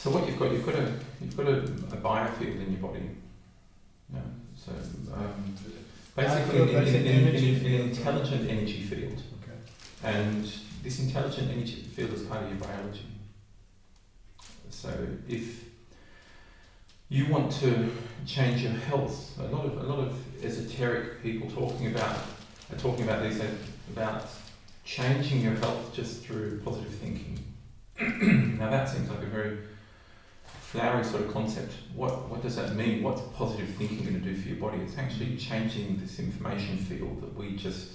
So what you've got a biofield in your body. You know? So basically an intelligent energy field. Okay. And this intelligent energy field is part of your biology. So if you want to change your health, a lot of esoteric people are talking about these days about changing your health just through positive thinking. Now that seems like a very flowery sort of concept. What does that mean? What's positive thinking going to do for your body? It's actually changing this information field that we just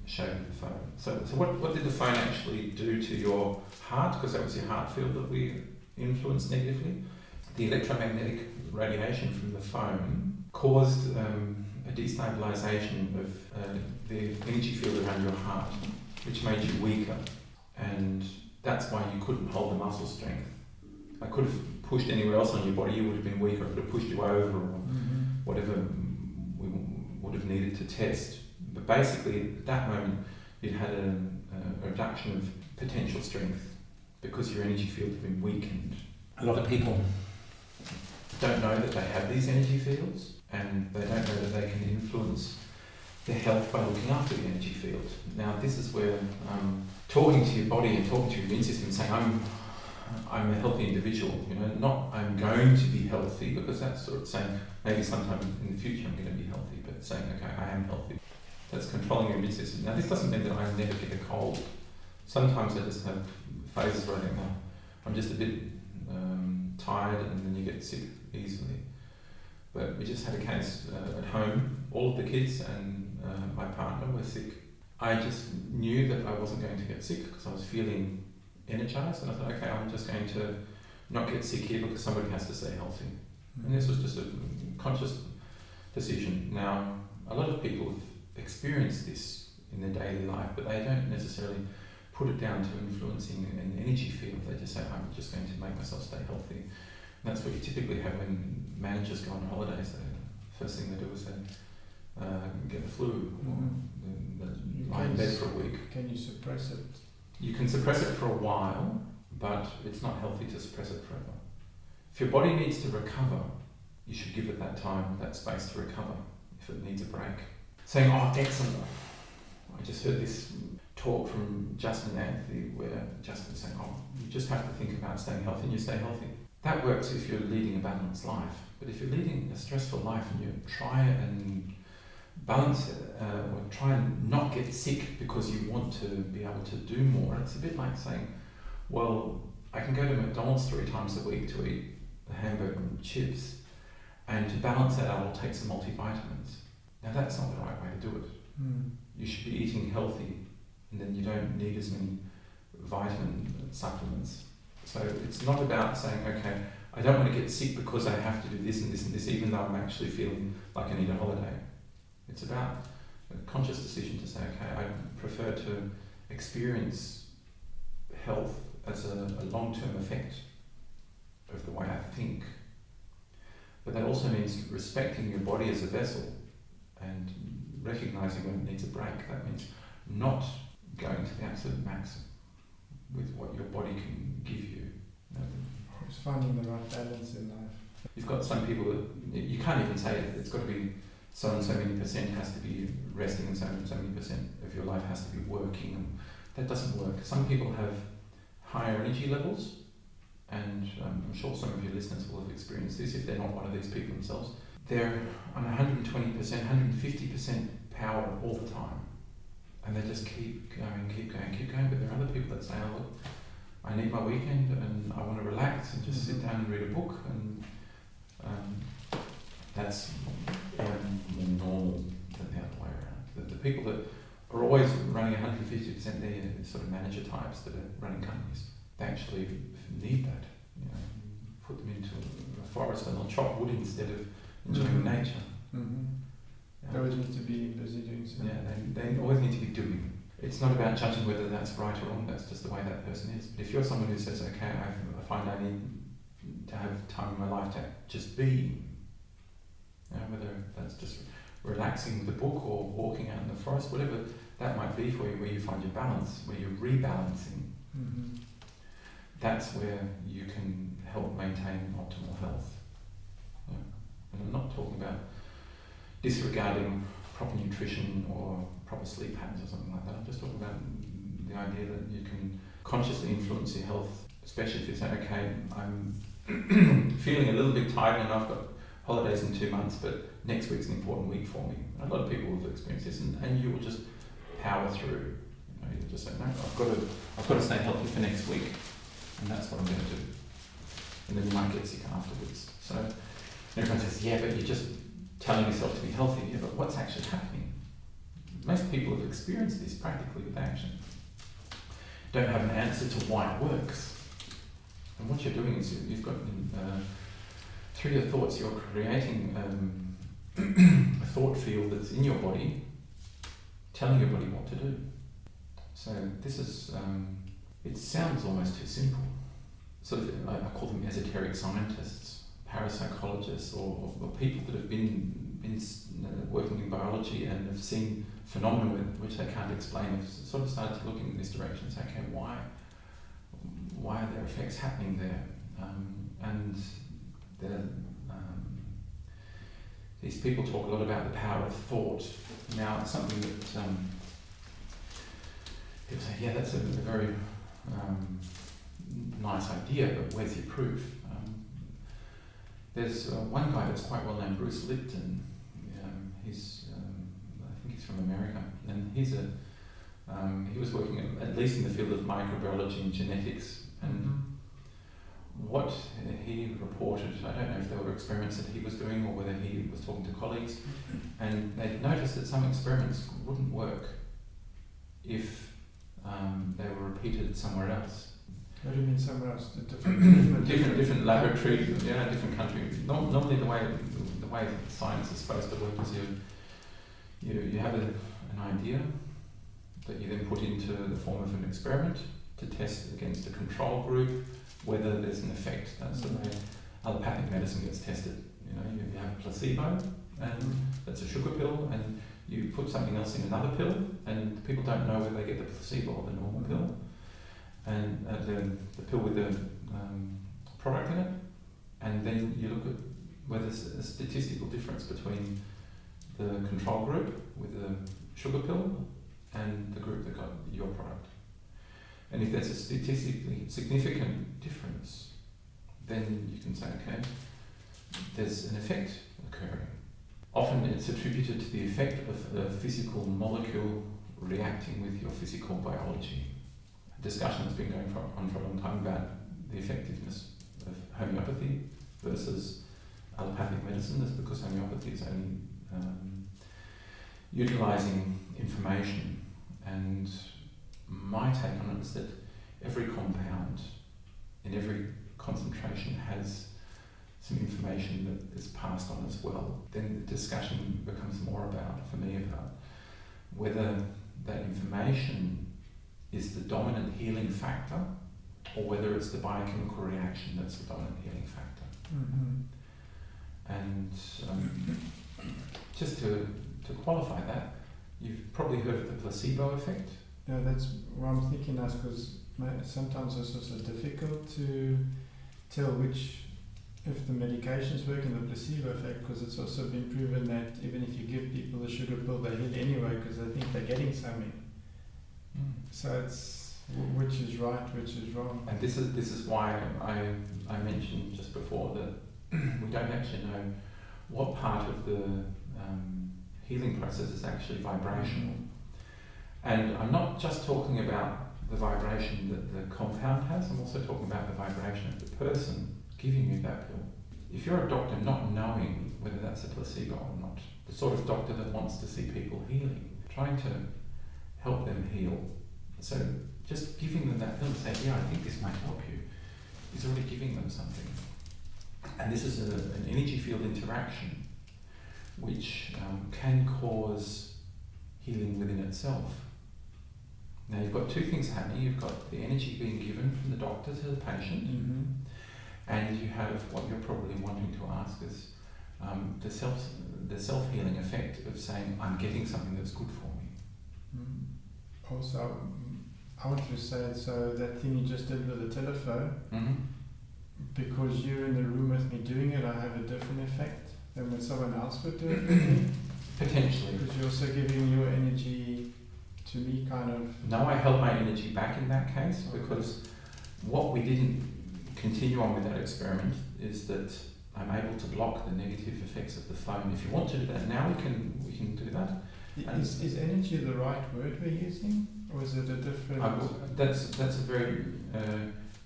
showed with the phone. So what did the phone actually do to your heart? Because that was your heart field that we influenced negatively. The electromagnetic radiation from the phone caused a destabilization of the energy field around your heart, which made you weaker. And that's why you couldn't hold the muscle strength. I could have pushed anywhere else on your body, you would have been weaker. I could have pushed you over or whatever we would have needed to test. But basically, at that moment, you'd had a reduction of potential strength because your energy field had been weakened. A lot of people don't know that they have these energy fields, and they don't know that they can influence their health by looking after the energy field. Now, this is where talking to your body and talking to your immune system and saying, I'm a healthy individual, you know, not I'm going to be healthy, because that's sort of saying maybe sometime in the future I'm going to be healthy, but saying, okay, I am healthy. That's controlling your immune system. Now, this doesn't mean that I never get a cold. Sometimes I just have phases where I think, oh, I'm just a bit tired, and then you get sick easily. But we just had a case at home. All of the kids and my partner were sick. I just knew that I wasn't going to get sick because I was feeling energized, and I thought, okay, I'm just going to not get sick here because somebody has to stay healthy. And this was just a conscious decision. Now, a lot of people have experienced this in their daily life, but they don't necessarily put it down to influencing an energy field. They just say, I'm just going to make myself stay healthy. And that's what you typically have when managers go on holidays. The first thing they do is they get the flu, or they lie in bed for a week. Can you suppress it? You can suppress it for a while, but it's not healthy to suppress it forever. If your body needs to recover, you should give it that time, that space to recover if it needs a break. Saying, oh, excellent. I just heard this talk from Justin and Anthony where Justin's saying, oh, you just have to think about staying healthy, and you stay healthy. That works if you're leading a balanced life. But if you're leading a stressful life and you try and balance it, or try and not get sick because you want to be able to do more, it's a bit like saying, well, I can go to McDonald's 3 times a week to eat a hamburger and chips, and to balance that out I'll take some multivitamins. Now that's not the right way to do it. You should be eating healthy, and then you don't need as many vitamin supplements. So it's not about saying, okay, I don't want to get sick because I have to do this and this and this, even though I'm actually feeling like I need a holiday. It's about a conscious decision to say, okay, I prefer to experience health as a long-term effect of the way I think. But that also means respecting your body as a vessel and recognizing when it needs a break. That means not going to the absolute maximum with what your body can give you. It's finding the right balance in life. You've got some people that you can't even say it. It's got to be so and so many percent has to be resting, and so many percent of your life has to be working. And that doesn't work. Some people have higher energy levels, and I'm sure some of your listeners will have experienced this if they're not one of these people themselves. They're on 120%, 150% power all the time. And they just keep going. But there are other people that say, oh, look, I need my weekend and I want to relax and just sit down and read a book. And that's more normal than the other way around. The people that are always running 150%, they're sort of manager types that are running companies. They actually need that. You know, put them into a forest and they'll chop wood instead of enjoying nature. They always need to be busy doing something. Yeah, they always need to be doing. It's not about judging whether that's right or wrong, that's just the way that person is. But if you're someone who says, okay, I find I need to have time in my life to just be, you know, whether that's just relaxing with a book or walking out in the forest, whatever that might be for you, where you find your balance, where you're rebalancing. that's where you can help maintain optimal health. Yeah. And I'm not talking about disregarding proper nutrition or proper sleep patterns or something like that. I'm just talking about the idea that you can consciously influence your health, especially if you say, okay, I'm feeling a little bit tired and I've got holidays in 2 months, but next week's an important week for me. A lot of people will experience this, and you will just power through. You'll just say, no, I've got to stay healthy for next week, and that's what I'm going to do. And then you might get sick afterwards. So everyone says, yeah, but you're just telling yourself to be healthy. Yeah, but what's actually happening? Most people have experienced this practically with action. Don't have an answer to why it works. And what you're doing is you've got through your thoughts, you're creating a thought field that's in your body, telling your body what to do. So this is, it sounds almost too simple. Sort of, I call them esoteric scientists, parapsychologists, or people that have been working in biology and have seen phenomena which they can't explain. Have sort of started to look in this direction and say, okay, why are there effects happening there? And these people talk a lot about the power of thought. Now, it's something that people say, yeah, that's a very nice idea, but where's your proof? There's one guy that's quite well known, Bruce Lipton. I think he's from America, and he was working at least in the field of microbiology and genetics. And what he reported, I don't know if there were experiments that he was doing or whether he was talking to colleagues, and they noticed that some experiments wouldn't work if they were repeated somewhere else. What do you mean somewhere else? Different laboratory, different country. Normally the way science is supposed to work is you have an idea that you then put into the form of an experiment to test against a control group whether there's an effect. That's the way allopathic medicine gets tested. You have a placebo, and that's a sugar pill, and you put something else in another pill, and people don't know whether they get the placebo or the normal pill, and the pill with the product in it, and then you look at whether there's a statistical difference between the control group with the sugar pill and the group that got your product. And if there's a statistically significant difference, then you can say, okay, there's an effect occurring. Often it's attributed to the effect of a physical molecule reacting with your physical biology. A discussion has been going on for a long time about the effectiveness of homeopathy versus allopathic medicine. That's because homeopathy is only utilising information, and my take on it is that every compound in every concentration has some information that is passed on as well. Then the discussion becomes more about whether that information is the dominant healing factor or whether it's the biochemical reaction that's the dominant healing factor. And just to qualify that, you've probably heard of the placebo effect. Yeah, that's what I'm thinking now, because sometimes it's also difficult to tell if the medications work in the placebo effect, because it's also been proven that even if you give people a sugar pill, they heal anyway because they think they're getting something. So it's which is right, which is wrong. And this is why I mentioned just before that we don't actually know what part of the healing process is actually vibrational. And I'm not just talking about the vibration that the compound has, I'm also talking about the vibration of the person giving you that pill. If you're a doctor not knowing whether that's a placebo or not, the sort of doctor that wants to see people healing, trying to help them heal. So just giving them that pill and say, yeah, I think this might help you, is already giving them something. And this is an energy field interaction which can cause healing within itself. Now you've got two things happening. You've got the energy being given from the doctor to the patient, and you have what you're probably wanting to ask is the self-healing effect of saying, I'm getting something that's good for me. Also, I want to say it, so that thing you just did with the telephone, Mm-hmm. because you're in the room with me doing it, I have a different effect than when someone else would do it with me. Potentially. Because you're also giving your energy to me, kind of. No, I held my energy back in that case, because what we didn't continue on with that experiment is that I'm able to block the negative effects of the phone. If you want to do that now, we can do that. Is energy the right word we're using, or is it a different? That's a very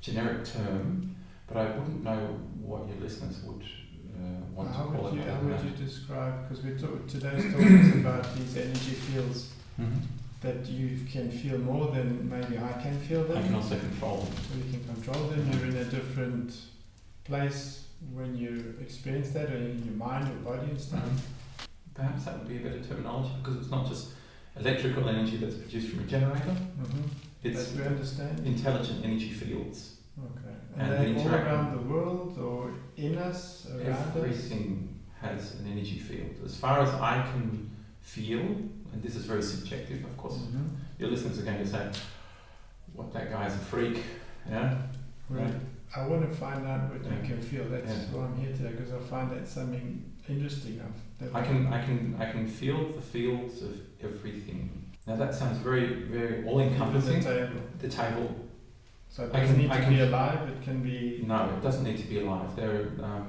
generic term, but I wouldn't know what your listeners would want to call it. How would you describe? Because today's talk is about these energy fields that you can feel more than maybe I can feel them. I can also control them. So you can control them. You're in a different place when you experience that, or in your mind, your body, and stuff. Perhaps that would be a better terminology, because it's not just electrical energy that's produced from a generator. It's that we understand. intelligent energy fields. Okay. And And the then all around the world, or in us, around us? Everything has an energy field. As far as I can feel, and this is very subjective, of course, your listeners are going to say, "What, that guy's a freak," yeah? Right. I want to find out what you can feel. That's why I'm here today, because I find that something interesting. I can feel the fields of everything. Now that sounds very, very all-encompassing. The table. So it doesn't need to be alive. It can be. No, it doesn't need to be alive. There are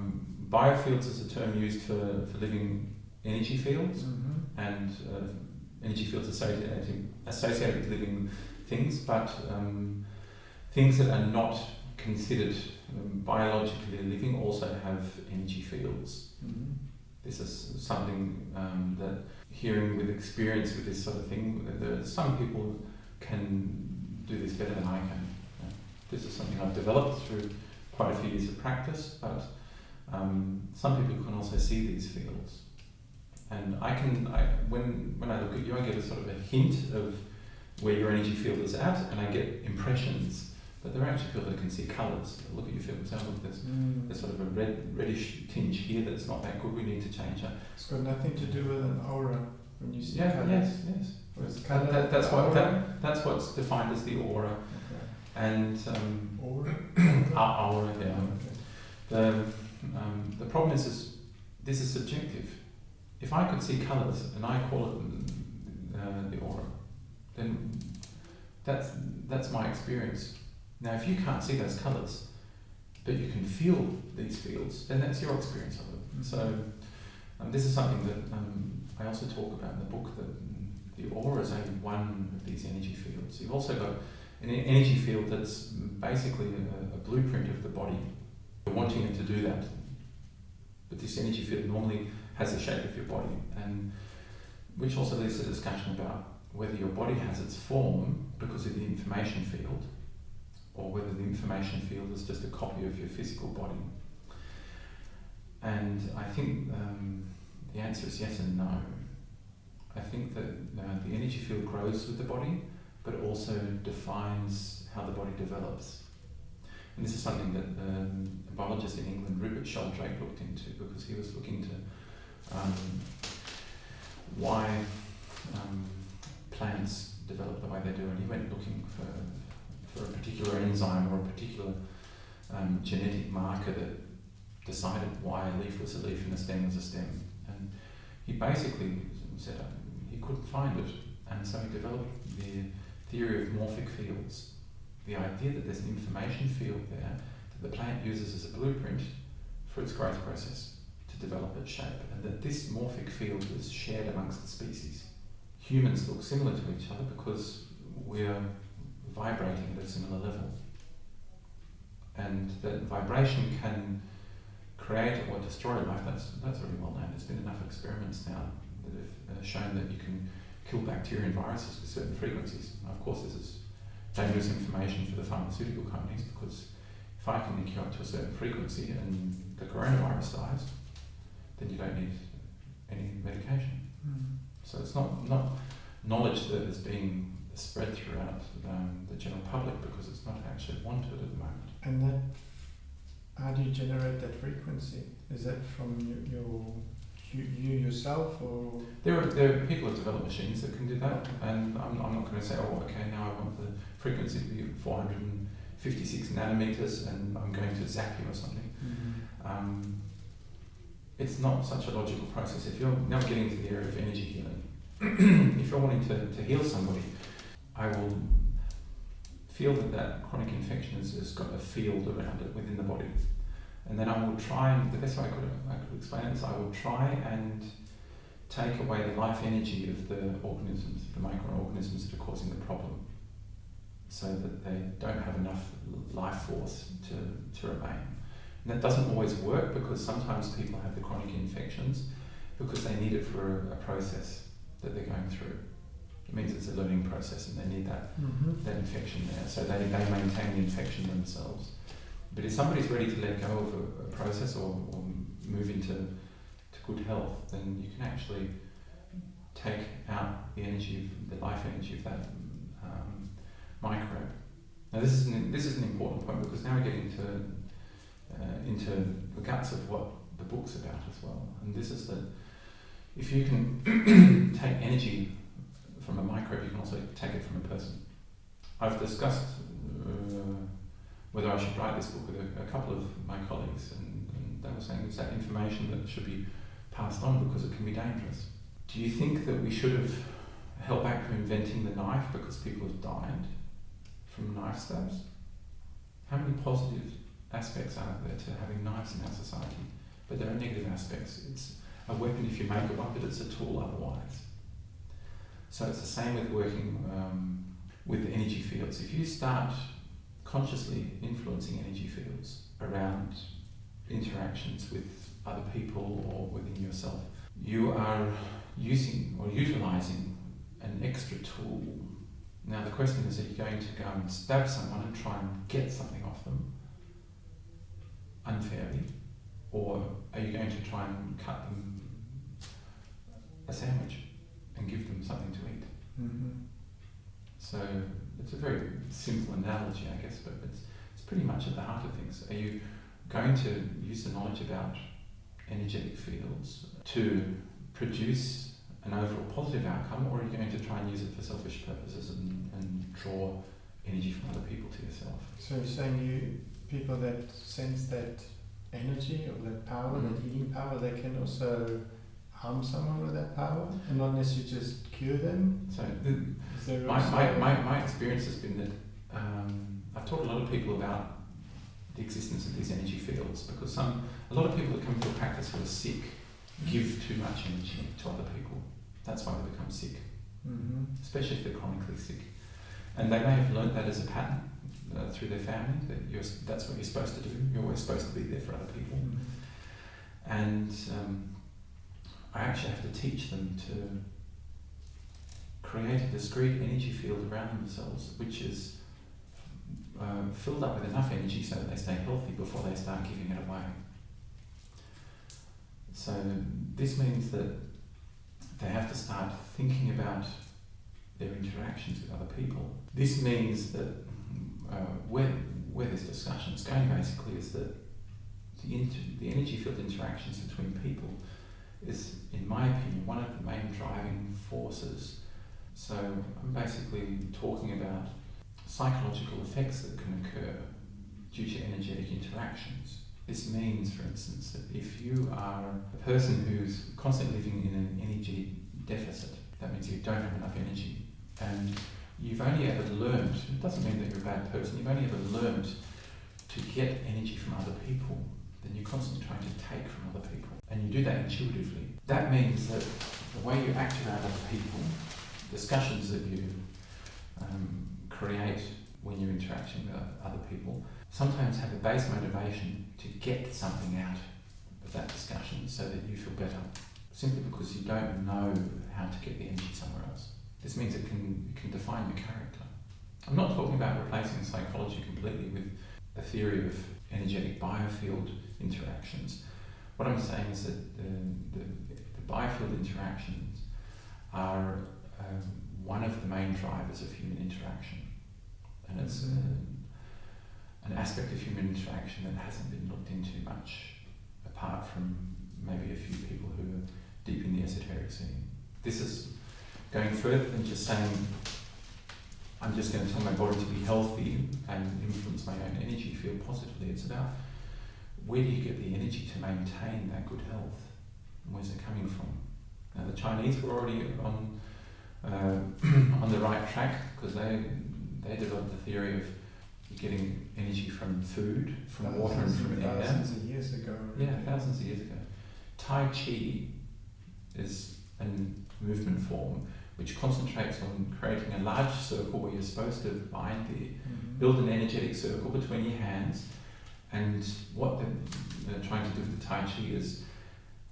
biofields is a term used for living energy fields, and energy fields associated with living things, but things that are not considered biologically living also have energy fields. This is something that, hearing with experience with this sort of thing, some people can do this better than I can. This is something I've developed through quite a few years of practice, but some people can also see these fields. And when I look at you, I get a sort of a hint of where your energy field is at, and I get impressions. But there are actually people that can see colours. Look at your field and say, look, there's sort of a reddish tinge here that's not that good, we need to change that. It's got nothing to do with an aura when you see colours. Yes. That's what's defined as the aura. Okay. And aura? Aura, yeah. Okay. The problem is this is subjective. If I could see colours and I call it the aura, then that's my experience. Now, if you can't see those colours, but you can feel these fields, then that's your experience of it. So this is something that I also talk about in the book, that the aura is only one of these energy fields. You've also got an energy field that's basically a blueprint of the body. You're wanting it to do that. But this energy field normally has the shape of your body, and which also leads to a discussion about whether your body has its form because of the information field, or whether the information field is just a copy of your physical body. And I think the answer is yes and no. I think that the energy field grows with the body, but also defines how the body develops. And this is something that a biologist in England, Rupert Sheldrake, looked into, because he was looking to why plants develop the way they do, and he went looking for a particular enzyme or a particular genetic marker that decided why a leaf was a leaf and a stem was a stem. And he basically said he couldn't find it, and so he developed the theory of morphic fields. The idea that there's an information field there that the plant uses as a blueprint for its growth process to develop its shape, and that this morphic field is shared amongst the species. Humans look similar to each other because we're vibrating at a similar level, and that vibration can create or destroy life. That's really well known. There's been enough experiments now that have shown that you can kill bacteria and viruses with certain frequencies. Now, of course, this is dangerous information for the pharmaceutical companies, because if I can link you up to a certain frequency and the coronavirus dies, then you don't need any medication. So it's not knowledge that is being spread throughout the general public, because it's not actually wanted at the moment. And that, how do you generate that frequency? Is that from your you yourself, or There are people who develop machines that can do that, and I'm not going to say, oh, okay, now I want the frequency to be 456 nanometers, and I'm going to zap you or something. It's not such a logical process. If you're now getting into the area of energy healing, if you're wanting to heal somebody, I will feel that chronic infection has got a field around it within the body. And then I will try, and the best way I could explain it is I will try and take away the life energy of the organisms, the microorganisms that are causing the problem, so that they don't have enough life force to remain. And that doesn't always work, because sometimes people have the chronic infections because they need it for a process that they're going through. It means it's a learning process and they need that infection there, so they maintain the infection themselves. But if somebody's ready to let go of a process or move into good health, then you can actually take out the energy, the life energy of that microbe. Now this is an important point, because now we're getting into the guts of what the book's about as well. And this is that if you can take energy from a microbe, you can also take it from a person. I've discussed whether I should write this book with a couple of my colleagues, and they were saying it's that information that should be passed on because it can be dangerous. Do you think that we should have held back from inventing the knife because people have died from knife stabs? How many positive aspects are there to having knives in our society? But there are negative aspects. It's a weapon if you make it one, but it's a tool otherwise. So it's the same with working with the energy fields. If you start consciously influencing energy fields around interactions with other people or within yourself, you are using or utilising an extra tool. Now the question is, are you going to go and stab someone and try and get something off them unfairly, or are you going to try and cut them a sandwich and give them something to eat? So it's a very simple analogy, I guess, but it's pretty much at the heart of things. Are you going to use the knowledge about energetic fields to produce an overall positive outcome, or are you going to try and use it for selfish purposes and draw energy from other people to yourself? So you're saying people that sense that energy or that power, that healing power, they can also harm someone with that power and not necessarily just cure them? So my experience has been that I've taught a lot of people about the existence of these energy fields, because a lot of people that come to a practice who are sick give too much energy to other people. That's why they become sick, especially if they're chronically sick. And they may have learned that as a pattern through their family, that that's what you're supposed to do. You're always supposed to be there for other people. And I actually have to teach them to create a discrete energy field around themselves, which is filled up with enough energy so that they stay healthy before they start giving it away. So this means that they have to start thinking about their interactions with other people. This means that where this discussion is going basically is that the energy field interactions between people is, in my opinion, one of the main driving forces. So I'm basically talking about psychological effects that can occur due to energetic interactions. This means, for instance, that if you are a person who's constantly living in an energy deficit, that means you don't have enough energy, and you've only ever learned, it doesn't mean that you're a bad person, you've only ever learned to get energy from other people, then you're constantly trying to take from other people, and you do that intuitively. That means that the way you act around other people, discussions that you create when you're interacting with other people, sometimes have a base motivation to get something out of that discussion so that you feel better, simply because you don't know how to get the energy somewhere else. This means it can define your character. I'm not talking about replacing psychology completely with a theory of energetic biofield interactions. What I'm saying is that the biofield interactions are one of the main drivers of human interaction. And it's an aspect of human interaction that hasn't been looked into much, apart from maybe a few people who are deep in the esoteric scene. This is going further than just saying, I'm just going to tell my body to be healthy and influence my own energy field positively. It's about, where do you get the energy to maintain that good health? And where's it coming from? Now the Chinese were already on the right track, because they developed the theory of getting energy from food, from water and from air. Thousands of years ago. Yeah, thousands of years ago. Tai Chi is a movement form which concentrates on creating a large circle where you're supposed to bind build an energetic circle between your hands. And what they're trying to do with the Tai Chi is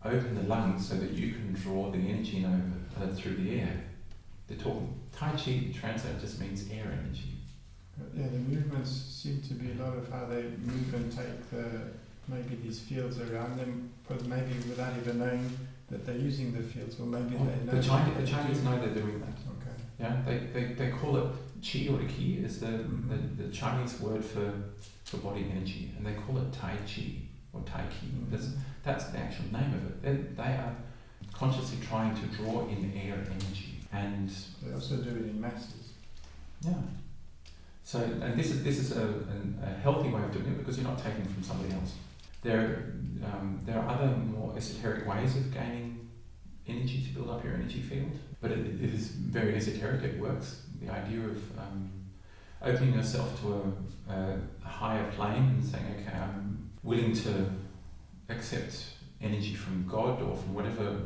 open the lungs so that you can draw the energy over through the air. They're talking Tai Chi, translate just means air energy. Yeah, the movements seem to be a lot of how they move and take maybe these fields around them, but maybe without even knowing that they're using the fields, or maybe they know. The Chinese know they're doing that. Okay. Yeah, they call it qi, or the qi is the Chinese word for body energy, and they call it Tai Chi or Tai Chi. That's the actual name of it. They are consciously trying to draw in air energy, and they also do it in masses. Yeah. So, and this is a healthy way of doing it, because you're not taking from somebody else. There are other more esoteric ways of gaining energy to build up your energy field, but it is very esoteric. It works. The idea of opening yourself to a higher plane and saying, okay, I'm willing to accept energy from God, or from whatever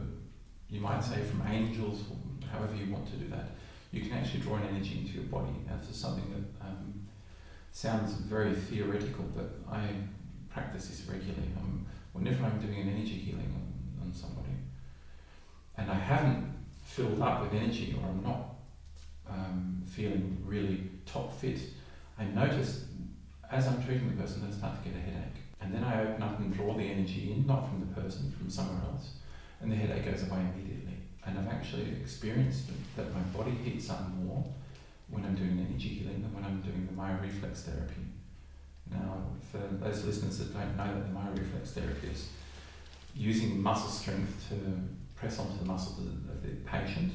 you might say, from angels, or however you want to do that. You can actually draw an energy into your body. Now, this is something that sounds very theoretical, but I practice this regularly. Whenever I'm doing an energy healing on somebody, and I haven't filled up with energy, or I'm not feeling really top fit, I notice as I'm treating the person, I start to get a headache. And then I open up and draw the energy in, not from the person, from somewhere else, and the headache goes away immediately. And I've actually experienced that my body heats up more when I'm doing energy healing than when I'm doing the Myoreflex therapy. Now, for those listeners that don't know that the Myoreflex therapy is using muscle strength to press onto the muscles of the patient,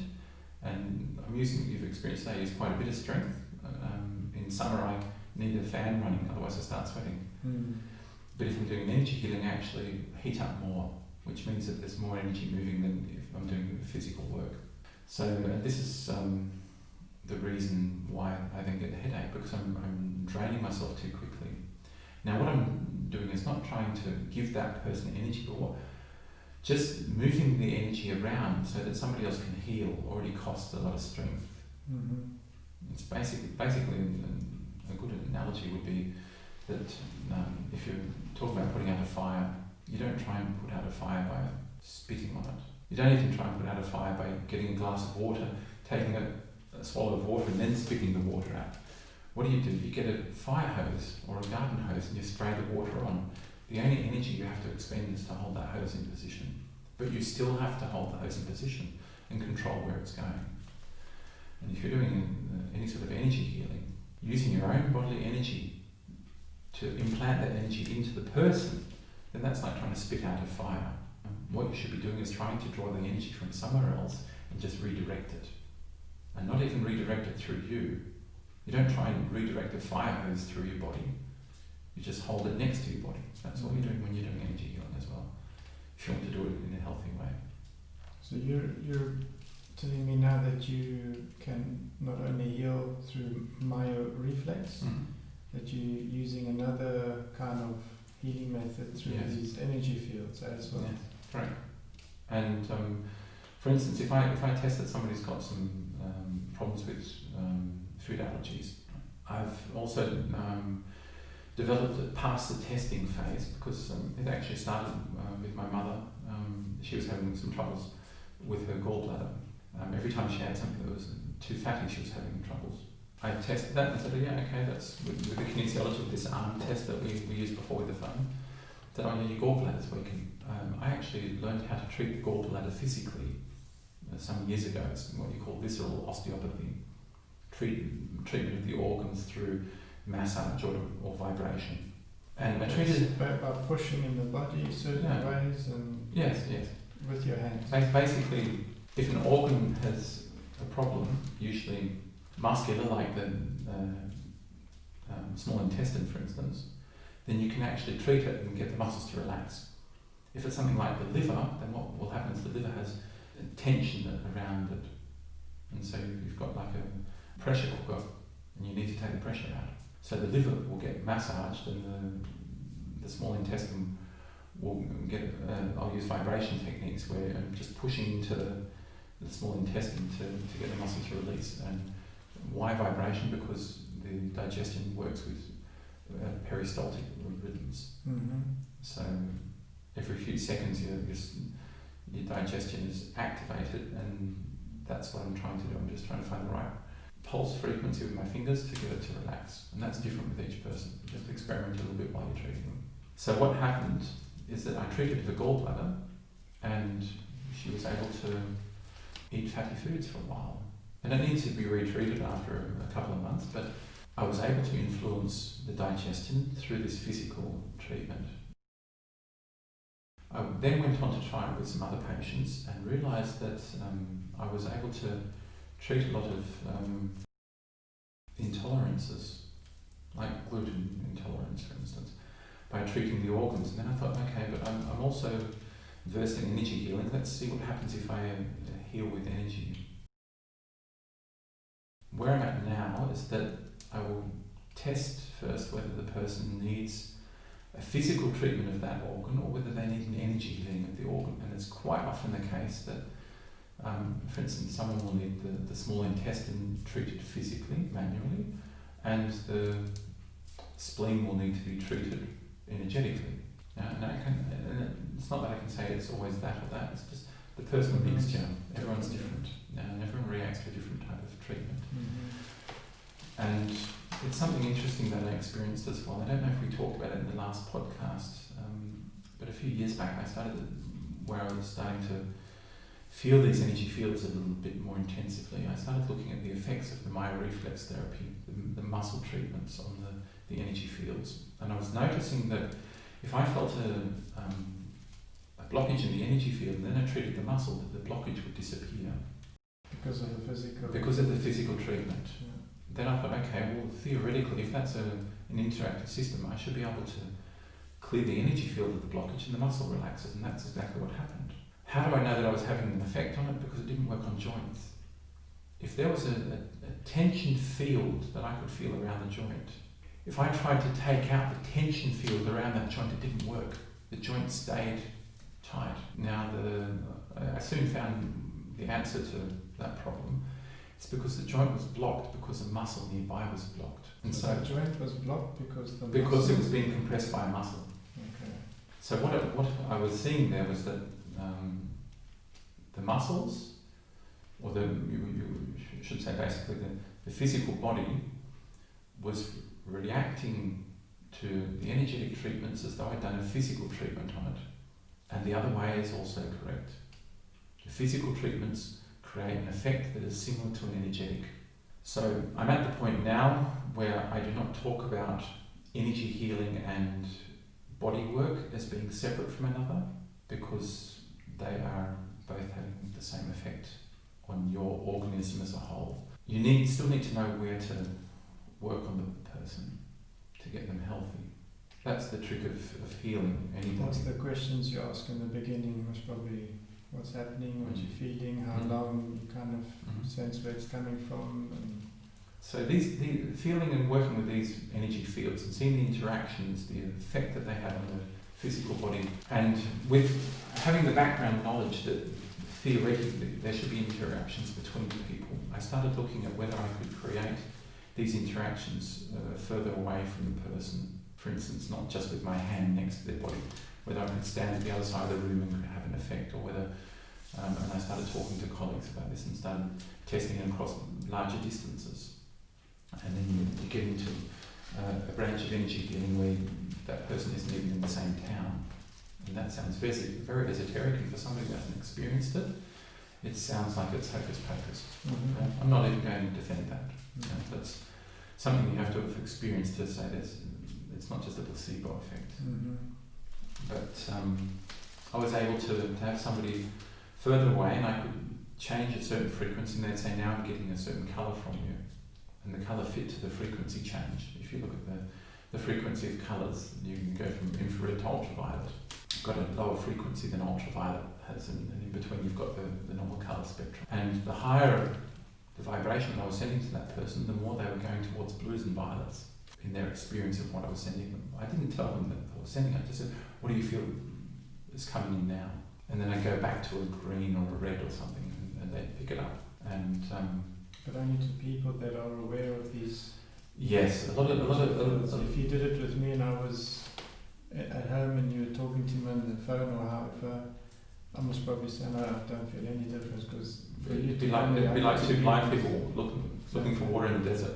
and you've experienced that, I use quite a bit of strength. In summer I need a fan running, otherwise I start sweating. But if I'm doing energy healing, I actually heat up more, which means that there's more energy moving than if I'm doing physical work. So this is the reason why I then get a headache, because I'm draining myself too quickly. Now what I'm doing is not trying to give that person energy, but just moving the energy around so that somebody else can heal already costs a lot of strength. It's basically a good analogy would be that if you're talking about putting out a fire, you don't try and put out a fire by spitting on it. You don't even try and put out a fire by getting a glass of water, taking a swallow of water and then spitting the water out. What do? You get a fire hose or a garden hose and you spray the water on. The only energy you have to expend is to hold that hose in position. But you still have to hold the hose in position and control where it's going. And if you're doing any sort of energy healing, using your own bodily energy to implant that energy into the person, then that's like trying to spit out a fire. What you should be doing is trying to draw the energy from somewhere else and just redirect it. And not even redirect it through you. You don't try and redirect a fire hose through your body. You just hold it next to your body. That's what you're doing when you're doing energy healing as well, if you want to do it in a healthy way. So you're telling me now that you can not only heal through Myoreflex, that you're using another kind of healing method through these energy fields as well. Yes, correct. And for instance, if I test that somebody's got some problems with food allergies, I've also developed it past the testing phase, because it actually started with my mother. She was having some troubles with her gallbladder. Every time she had something that was too fatty, she was having troubles. I tested that and said, yeah, okay, that's with the kinesiology of this arm test that we used before with the phone. Said, oh yeah, your gallbladder's weakened. I actually learned how to treat the gallbladder physically some years ago. It's what you call visceral osteopathy. Treatment of the organs through massage or vibration. And I treated by pushing in the body certain ways and yes. with your hands. Basically, if an organ has a problem, usually muscular, like the small intestine, for instance, then you can actually treat it and get the muscles to relax. If it's something like the liver, then what will happen is the liver has tension around it, and so you've got like a pressure cooker, and you need to take the pressure out. So the liver will get massaged, and the small intestine will get. I'll use vibration techniques where I'm just pushing into the small intestine to get the muscle to release. And why vibration? Because the digestion works with peristaltic rhythms. Mm-hmm. So every few seconds your digestion is activated, and that's what I'm trying to do. I'm just trying to find the right pulse frequency with my fingers to get it to relax. And that's different with each person. Just experiment a little bit while you're treating them. So what happened is that I treated her gallbladder, and she was able to eat fatty foods for a while. And it needs to be retreated after a couple of months, but I was able to influence the digestion through this physical treatment. I then went on to try it with some other patients and realised that I was able to treat a lot of intolerances, like gluten intolerance, for instance, by treating the organs. And then I thought, okay, but I'm also versed in energy healing. Let's see what happens if I heal with energy. Where I'm at now is that I will test first whether the person needs a physical treatment of that organ or whether they need an energy healing of the organ. And it's quite often the case that, for instance, someone will need the small intestine treated physically, manually, and the spleen will need to be treated energetically. Now, it's not that I can say it's always that or that, it's just the personal mixture. Everyone's different, and everyone reacts to a different type of treatment. Mm-hmm. And it's something interesting that I experienced as well. I don't know if we talked about it in the last podcast, but a few years back I started where I was starting to feel these energy fields a little bit more intensively. I started looking at the effects of the Myoreflex therapy, the muscle treatments on the energy fields. And I was noticing that if I felt a blockage in the energy field and then I treated the muscle, that the blockage would disappear. Because of the physical... Because of the physical treatment. Yeah. Then I thought, okay, well, theoretically, if that's an interactive system, I should be able to clear the energy field of the blockage and the muscle relaxes, and that's exactly what happened. How do I know that I was having an effect on it? Because it didn't work on joints. If there was a tension field that I could feel around the joint, if I tried to take out the tension field around that joint, it didn't work. The joint stayed tight. Now, I soon found the answer to that problem. It's because the joint was blocked because a muscle nearby was blocked. And so the joint was blocked because it was being compressed by a muscle. Okay. So what I was seeing there was that the muscles, or you should say basically the physical body, was reacting to the energetic treatments as though I'd done a physical treatment on it. And the other way is also correct. The physical treatments create an effect that is similar to an energetic. So I'm at the point now where I do not talk about energy healing and body work as being separate from another, because they are both having the same effect on your organism as a whole. You still need to know where to work on the person to get them healthy. That's the trick of healing anybody. That's the questions you ask in the beginning, was probably what's happening, what you're feeling, how long, you kind of sense where it's coming from. And so the feeling and working with these energy fields and seeing the interactions, the effect that they have on the physical body, and with having the background knowledge that theoretically there should be interactions between the people, I started looking at whether I could create these interactions further away from the person. For instance, not just with my hand next to their body, whether I could stand at the other side of the room and have an effect, or whether, and I started talking to colleagues about this and started testing it across larger distances. And then you get into a branch of energy healing where that person isn't even in the same town. And that sounds very esoteric, and for somebody who hasn't experienced it, it sounds like it's hocus pocus. Mm-hmm. I'm not even going to defend that. Mm-hmm. That's something you have to have experienced to say this. It's not just a placebo effect. Mm-hmm. But I was able to have somebody further away, and I could change a certain frequency, and they'd say, now I'm getting a certain colour from you. And the colour fit to the frequency change. If you look at the frequency of colours, you can go from infrared to ultraviolet. You've got a lower frequency than ultraviolet has, and in between you've got the normal colour spectrum. And the higher the vibration I was sending to that person, the more they were going towards blues and violets in their experience of what I was sending them. I didn't tell them that I was sending it, I just said, what do you feel is coming in now? And then I go back to a green or a red or something, and they pick it up. And but only to people that are aware of these. yes, a lot of. So if you did it with me and I was at home and you were talking to me on the phone or however, I must probably say no, I don't feel any difference, because It'd be like two blind people looking for water in the desert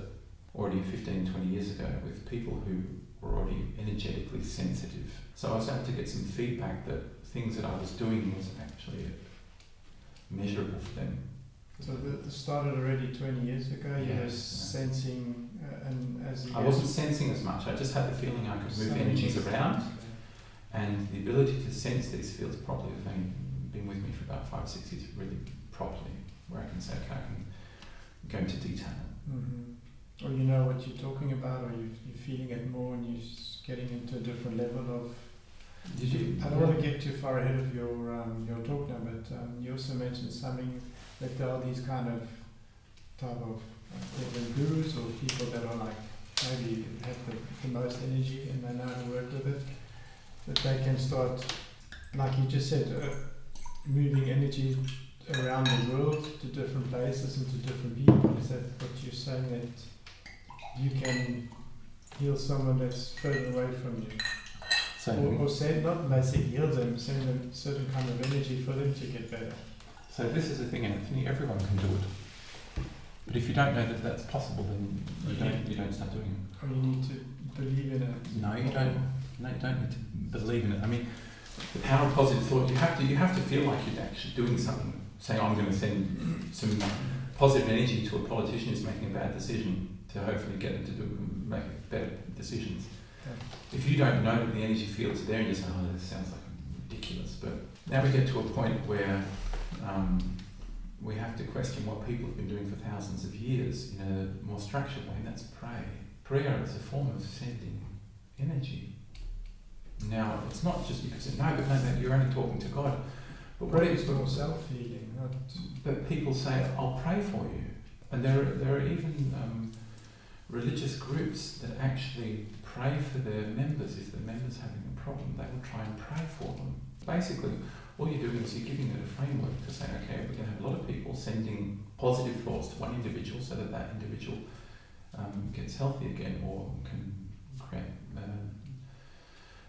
already 15, 20 years ago, with people who were already energetically sensitive. So I was able to get some feedback that things that I was doing was actually measurable for them. So this started already 20 years ago. You were Yes. sensing, and as you I wasn't sensing as much. I just had the feeling I could move energies around, and the ability to sense these fields properly has only been with me for about 5, 6 years, really properly, where I can say, okay, I can go into detail. Mm-hmm. Or you know what you're talking about, or you're feeling it more, and you're getting into a different level of. Did you? I don't want to get too far ahead of your talk now, but you also mentioned something that there are these kind of type of gurus or people that are like maybe have the most energy and they know how to work with it, that they can start, like you just said, moving energy around the world to different places and to different people. Is that what you're saying, that you can heal someone that's further away from you? So, Or send, not basically heal them, send them certain kind of energy for them to get better. so this is the thing, Anthony, everyone can do it. But if you don't know that that's possible, then you don't start doing it. Or you need to believe in it. No, you don't. No, you don't need to believe in it. I mean, the power of positive thought. You have to feel like you're actually doing something. Saying, I'm going to send some positive energy to a politician who's making a bad decision to hopefully get them to make better decisions. Yeah. If you don't know that the energy fields are there, and you say, oh, this sounds like ridiculous. But now we get to a point where we have to question what people have been doing for thousands of years in a more structured way, and that's pray. Prayer is a form of sending energy. Now, it's not just because that you're only talking to God. But what Prayer is is more self-healing, not. But people say, I'll pray for you. And there are even religious groups that actually pray for their members. If the member's having a problem, they will try and pray for them. Basically, all you're doing is you're giving it a framework to say, okay, we're going to have a lot of people sending positive thoughts to one individual so that that individual gets healthy again, or can create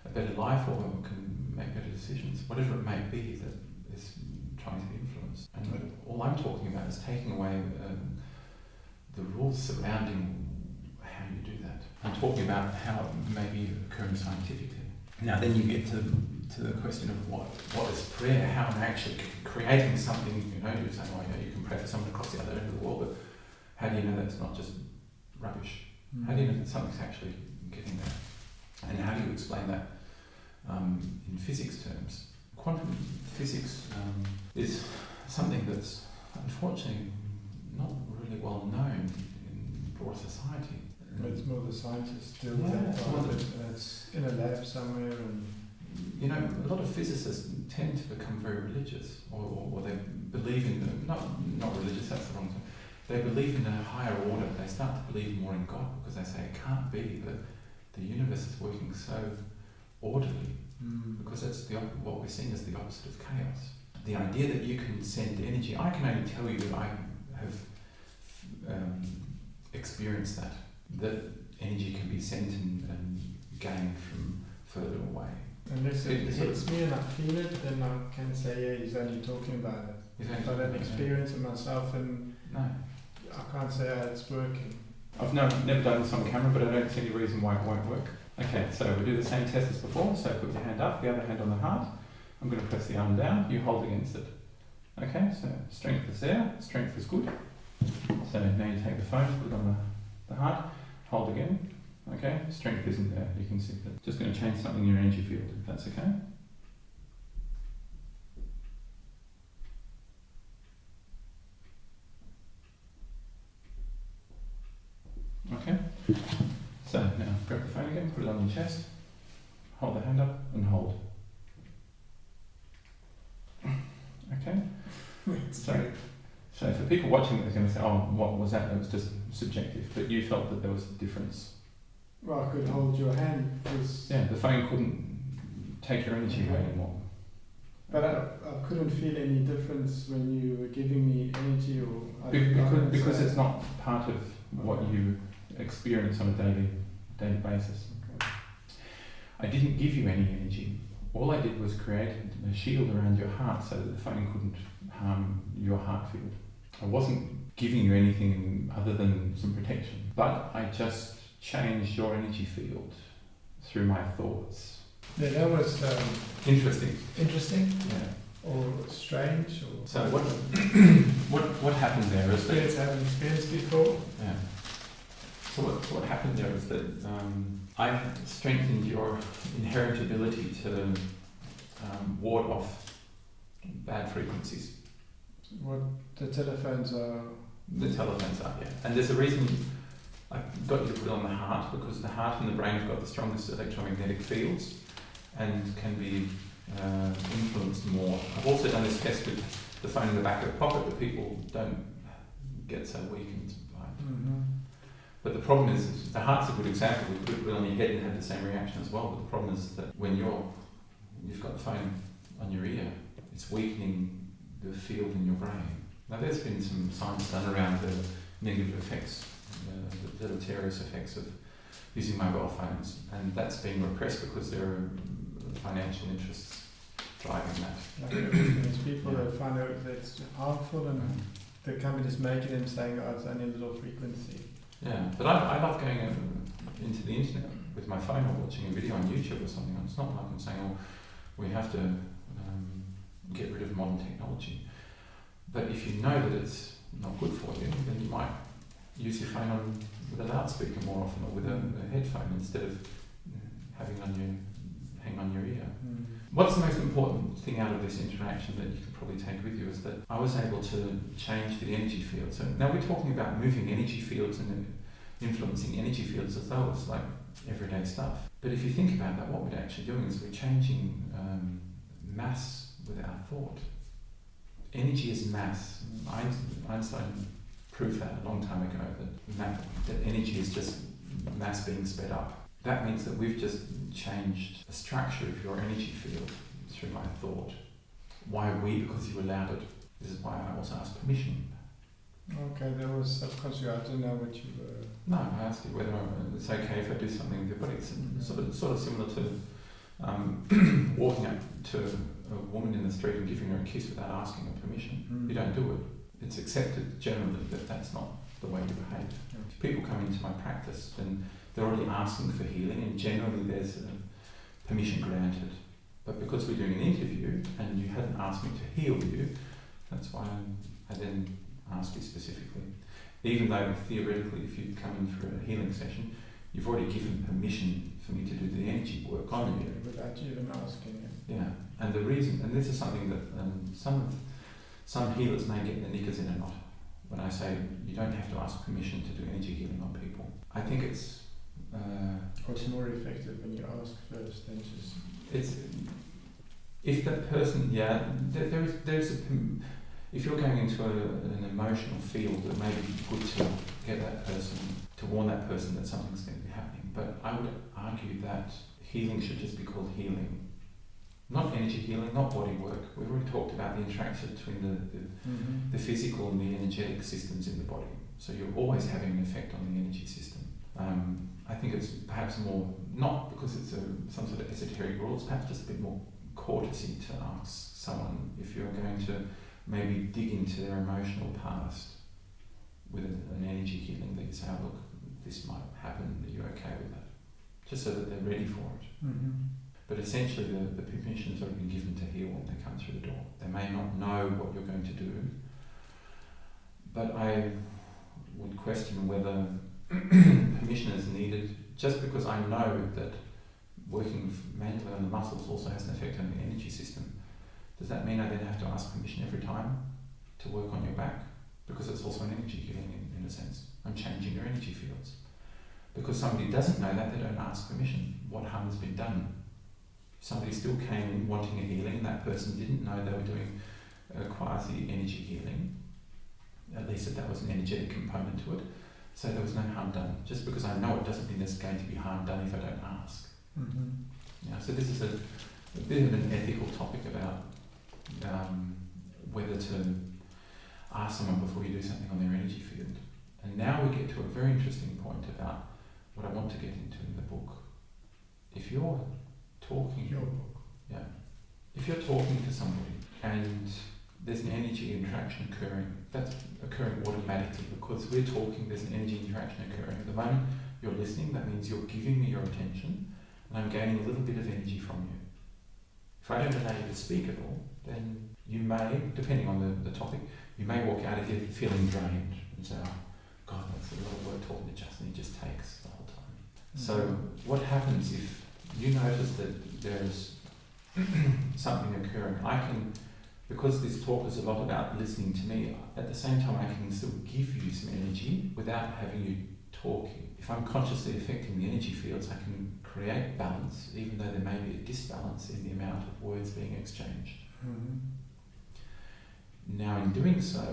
a better life, or can make better decisions, whatever it may be that is trying to be influenced. And all I'm talking about is taking away the rules surrounding how you do that. I'm talking about how it may be occurring scientifically. Now then you get to the question of what is prayer, how I'm actually creating something. You're saying, oh yeah, you can pray for someone across the other end of the world, but how do you know that it's not just rubbish? Mm. How do you know that something's actually getting there? And how do you explain that in physics terms? Quantum physics is something that's unfortunately not really well known in broad society. It's more the scientists still Yeah, that part of it, and it's in a lab somewhere. And a lot of physicists tend to become very religious, or they believe in not religious. That's the wrong term. They believe in a higher order. They start to believe more in God because they say it can't be that the universe is working so orderly, because that's what we're seeing as the opposite of chaos. The idea that you can send energy, I can only tell you that I have experienced that energy can be sent and gained from further away. unless it hits me and I feel it, then I can say, yeah, he's only talking about it. If I don't experience it myself, and No. I can't say it's working. I've never done this on camera, but I don't see any reason why it won't work. Okay, so we do the same test as before. So put your hand up, the other hand on the heart. I'm going to press the arm down, you hold against it. Okay, so strength is there, strength is good. So now you take the phone, put it on the heart, hold again. Okay, strength isn't there, you can see that. Just going to change something in your energy field, if that's okay. Okay, so now grab the phone again, put it on your chest, hold the hand up and hold. Okay, so for people watching, they're going to say, oh, what was that? That was just subjective, but you felt that there was a difference. Well, I could hold your hand. Yeah, the phone couldn't take your energy away anymore. But I couldn't feel any difference when you were giving me energy or... Because it's not part of what you experience on a daily basis. Okay. I didn't give you any energy. All I did was create a shield around your heart so that the phone couldn't harm your heart field. I wasn't giving you anything other than some protection, but I just changed your energy field through my thoughts. Yeah, that was Interesting. interesting Yeah. or strange. Or So what happened there is that I haven't experienced before. yeah. So what happened there is that I strengthened your inherent ability to ward off bad frequencies. What the telephones are. The telephones are, yeah. And there's a reason I got you to put it on the heart, because the heart and the brain have got the strongest electromagnetic fields and can be influenced more. I've also done this test with the phone in the back of the pocket, but people don't get so weakened by it. Mm-hmm. But the problem is, the heart's a good example. We could put it on your head and have the same reaction as well. But the problem is that when you've got the phone on your ear, it's weakening the field in your brain. Now there's been some science done around the negative effects, the deleterious effects of using mobile phones, and that's been repressed because there are financial interests driving that. Like everything, it's people that find out that it's harmful and the companies making them saying, oh, it's only a little frequency. Yeah, but I love going into the internet with my phone or watching a video on YouTube or something. It's not like I'm saying, oh, we have to get rid of modern technology. But if you know that it's not good for you, then you might use your phone with a loudspeaker more often, or with a headphone instead of having hang on your ear. Mm. What's the most important thing out of this interaction that you could probably take with you is that I was able to change the energy field. So now we're talking about moving energy fields and influencing energy fields as though it's like everyday stuff. But if you think about that, what we're actually doing is we're changing mass with our thought. Energy is mass. Einstein proved that a long time ago, that energy is just mass being sped up. That means that we've just changed the structure of your energy field through my thought. Why we? Because you allowed it. This is why I also asked permission. Okay, that was subconscious. I didn't know what you were... No, I asked you whether it's okay if I do something with your body. It's sort of similar to walking up to a woman in the street and giving her a kiss without asking her permission. Mm. You don't do it. It's accepted generally that that's not the way you behave. Yeah. If people come into my practice, then they're already asking for healing, and generally there's permission granted. But because we're doing an interview and you hadn't asked me to heal you, that's why I then ask you specifically. Even though theoretically, if you come in for a healing session, you've already given permission for me to do the energy work on you. Without you even asking it. Yeah, and the reason, and this is something that some healers may get their knickers in a knot when I say you don't have to ask permission to do energy healing on people. I think it's What's more effective when you ask first than just... It's if that person, there's if you're going into an emotional field, it may be good to get that person, to warn that person that something's going to be happening. But I would argue that healing should just be called healing. Not energy healing, not body work. We've already talked about the interaction between the physical and the energetic systems in the body. So you're always having an effect on the energy system. I think it's perhaps more, not because it's some sort of esoteric rule, it's perhaps just a bit more courtesy to ask someone if you're going to maybe dig into their emotional past with an energy healing, that you say, oh, look, this might happen, are you okay with that? Just so that they're ready for it. Mm-hmm. But essentially the permission's already been given to heal when they come through the door. They may not know what you're going to do, but I would question whether permission is needed just because I know that working manually on the muscles also has an effect on the energy system, does that mean I then have to ask permission every time to work on your back? Because it's also an energy healing in a sense. I'm changing your energy fields. Because somebody doesn't know that, they don't ask permission. What harm has been done? Somebody still came in wanting a healing, and that person didn't know they were doing a quasi-energy healing. At least that was an energetic component to it. So there was no harm done. Just because I know it doesn't mean there's going to be harm done if I don't ask. So this is a bit of an ethical topic about whether to ask someone before you do something on their energy field. And now we get to a very interesting point about what I want to get into in the book. If you're talking, Your book. yeah, if you're talking to somebody and there's an energy interaction occurring, that's occurring automatically because we're talking, there's an energy interaction occurring. At the moment you're listening, that means you're giving me your attention and I'm gaining a little bit of energy from you. If I don't allow you to speak at all, then you may, depending on the topic, you may walk out of here feeling drained and say, oh, God, that's a lot of work talking to Justin, he just takes the whole time. So what happens if you notice that there's something occurring? I can, because this talk is a lot about listening to me, at the same time I can still give you some energy without having you talking. If I'm consciously affecting the energy fields, I can create balance, even though there may be a disbalance in the amount of words being exchanged. Now in doing so,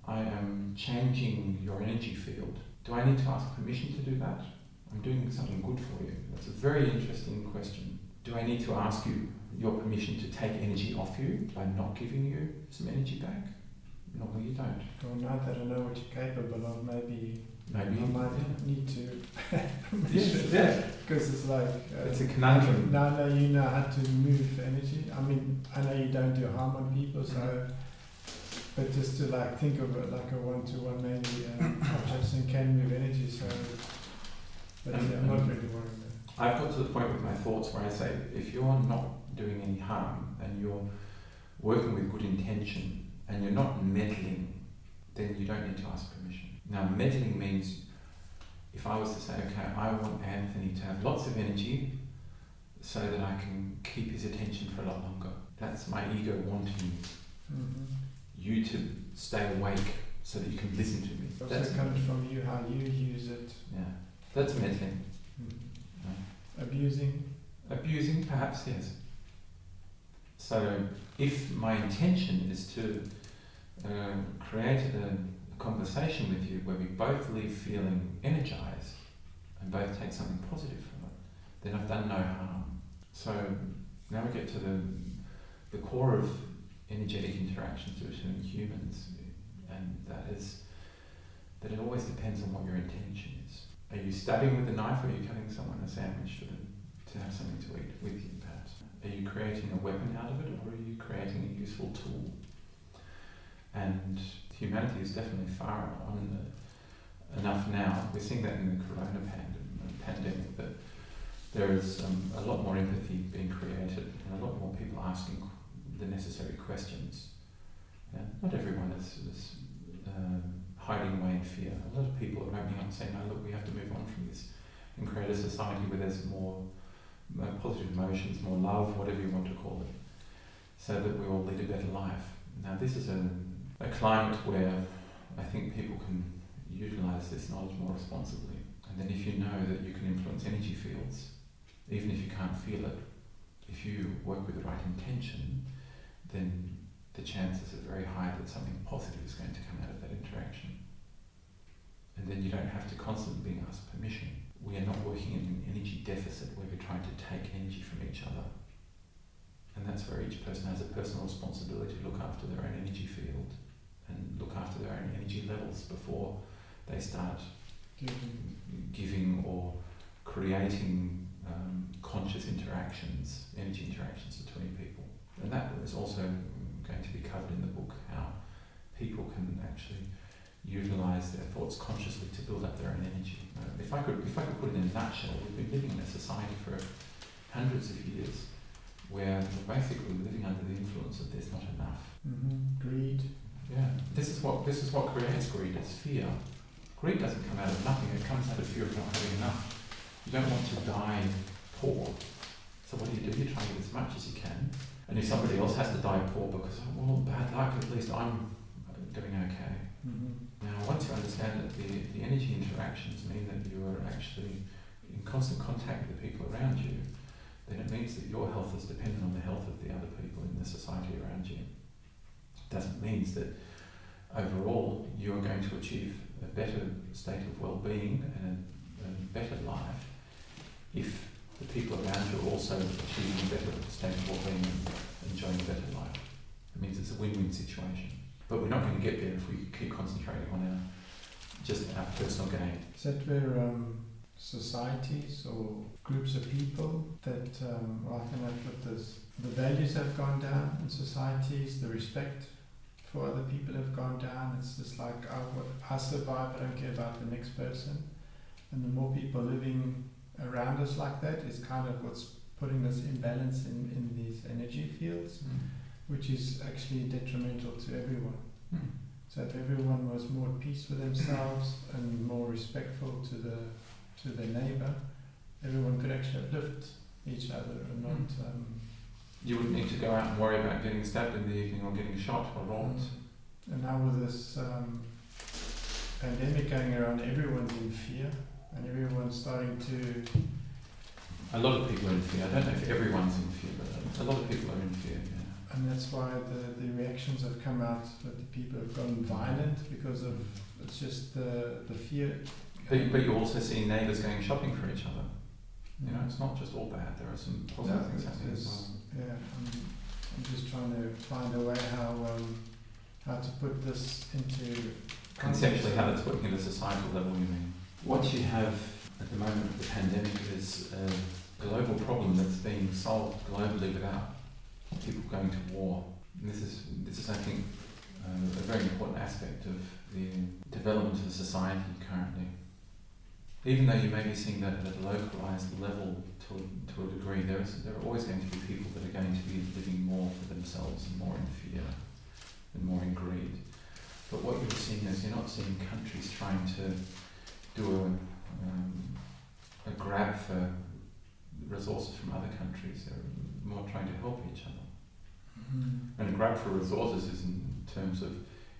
I am changing your energy field. Do I need to ask permission to do that? I'm doing something good for you. That's a very interesting question. Do I need to ask you your permission to take energy off you by not giving you some energy back? Normally you don't. Well, now that I know what you're capable of, maybe I Maybe. might need to Yes, yeah. because it's like It's a conundrum. now I know you know how to move energy. I mean, I know you don't do harm on people, so but just to like think of it like a one-to-one, maybe Justin can move energy. So, but yeah, I'm not really worried there. I've got to the point with my thoughts where I say, if you're not doing any harm and you're working with good intention and you're not meddling, then you don't need to ask permission. Now, meddling means if I was to say, okay, I want Anthony to have lots of energy so that I can keep his attention for a lot longer. That's my ego wanting you to stay awake so that you can listen to me. That comes from you, how you use it. Yeah, that's meddling. Abusing. Abusing, perhaps, yes. So if my intention is to create a conversation with you where we both leave feeling energized and both take something positive from it, then I've done no harm. So now we get to the core of energetic interactions between humans, and that is that it always depends on what your intention is. Are you stabbing with a knife, or are you cutting someone a sandwich to have something to eat with you, perhaps? Are you creating a weapon out of it, or are you creating a useful tool? And humanity is definitely far on enough now. We're seeing that in the corona pandemic, that there is a lot more empathy being created and a lot more people asking the necessary questions. Yeah? Not everyone is hiding away in fear. A lot of people are opening up and saying, no, look, we have to move on from this and create a society where there's more positive emotions, more love, whatever you want to call it, so that we all lead a better life. Now this is a climate where I think people can utilise this knowledge more responsibly. And then if you know that you can influence energy fields, even if you can't feel it, if you work with the right intention, then the chances are very high that something positive is going to come out of that interaction. And then you don't have to constantly being asked permission. We are not working in an energy deficit where we're trying to take energy from each other. And that's where each person has a personal responsibility to look after their own energy field and look after their own energy levels before they start giving or creating conscious interactions, energy interactions between people. And that is also going to be covered in the book, how people can actually utilise their thoughts consciously to build up their own energy. If I could put it in a nutshell, we've been living in a society for hundreds of years where we're basically living under the influence of there's not enough. Greed. Yeah, this is what creates greed. It's fear. Greed doesn't come out of nothing. It comes out of fear of not having enough. You don't want to die poor. So what do? You try and get as much as you can. And if somebody else has to die poor because, oh, well, bad luck, at least I'm doing okay. Now, once you understand that the energy interactions mean that you are actually in constant contact with the people around you, then it means that your health is dependent on the health of the other people in the society around you. It doesn't mean that overall you're going to achieve a better state of well-being and a better life if the people around you are also achieving a better state of well-being and enjoying a better life. It means it's a win-win situation. But we're not going to get there if we keep concentrating on just our personal gain. Is that where societies or groups of people that, how can I put this, the values have gone down in societies, the respect for other people have gone down. It's just like, I survive, I don't care about the next person. And the more people living around us like that is kind of what's putting this imbalance in these energy fields, which is actually detrimental to everyone. So if everyone was more at peace with themselves and more respectful to their neighbour, everyone could actually uplift each other and not... You wouldn't need to go out and worry about getting stabbed in the evening or getting shot or robbed. And now with this pandemic going around, everyone's in fear and everyone's starting to... A lot of people are in fear. I don't know if everyone's in fear, but a lot of people are in fear, yeah. And that's why the reactions have come out that the people have gone violent because of, it's just the fear. But you also see neighbours going shopping for each other. You know, it's not just all bad. There are some positive things happening as well. Yeah, I'm just trying to find a way how to put this into... Conceptually, how that's working at a societal level, you mean? What you have at the moment with the pandemic is a global problem that's being solved globally without people going to war. And this is I think, a very important aspect of the development of society currently. Even though you may be seeing that at a localised level to a degree, there are always going to be people that are going to be living more for themselves and more in fear and more in greed. But what you're seeing is you're not seeing countries trying to do a grab for resources from other countries. They're more trying to help each other. And a grab for resources is in terms of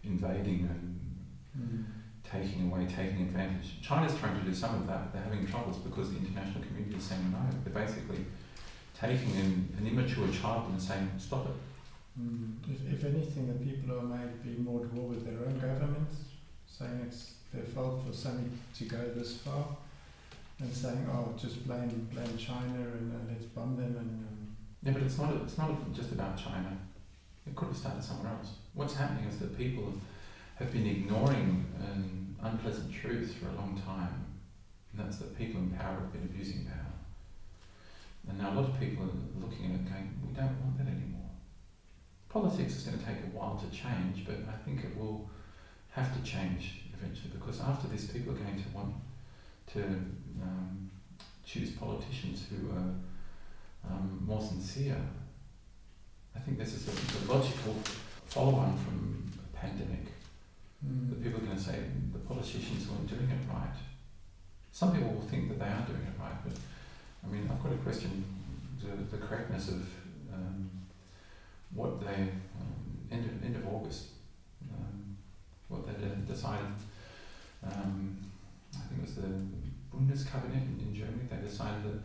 invading and taking advantage. China's trying to do some of that, but they're having troubles because the international community is saying no. They're basically taking an immature child and saying, stop it. If anything, the people are made be more at war with their own governments, saying it's their fault for something to go this far, and saying, oh, just blame China and let's bomb them. Yeah, but it's not just about China. It could have started somewhere else. What's happening is that people have been ignoring an unpleasant truth for a long time, and that's that people in power have been abusing power. And now a lot of people are looking at it going, we don't want that anymore. Politics is going to take a while to change, but I think it will have to change eventually, because after this people are going to want to choose politicians who are more sincere. I think this is the logical follow-on from a pandemic. The people are going to say the politicians weren't doing it right. Some people will think that they are doing it right, but I mean, I've got to question the correctness of what they end of August, what they decided. I think it was the Bundeskabinett in Germany. They decided that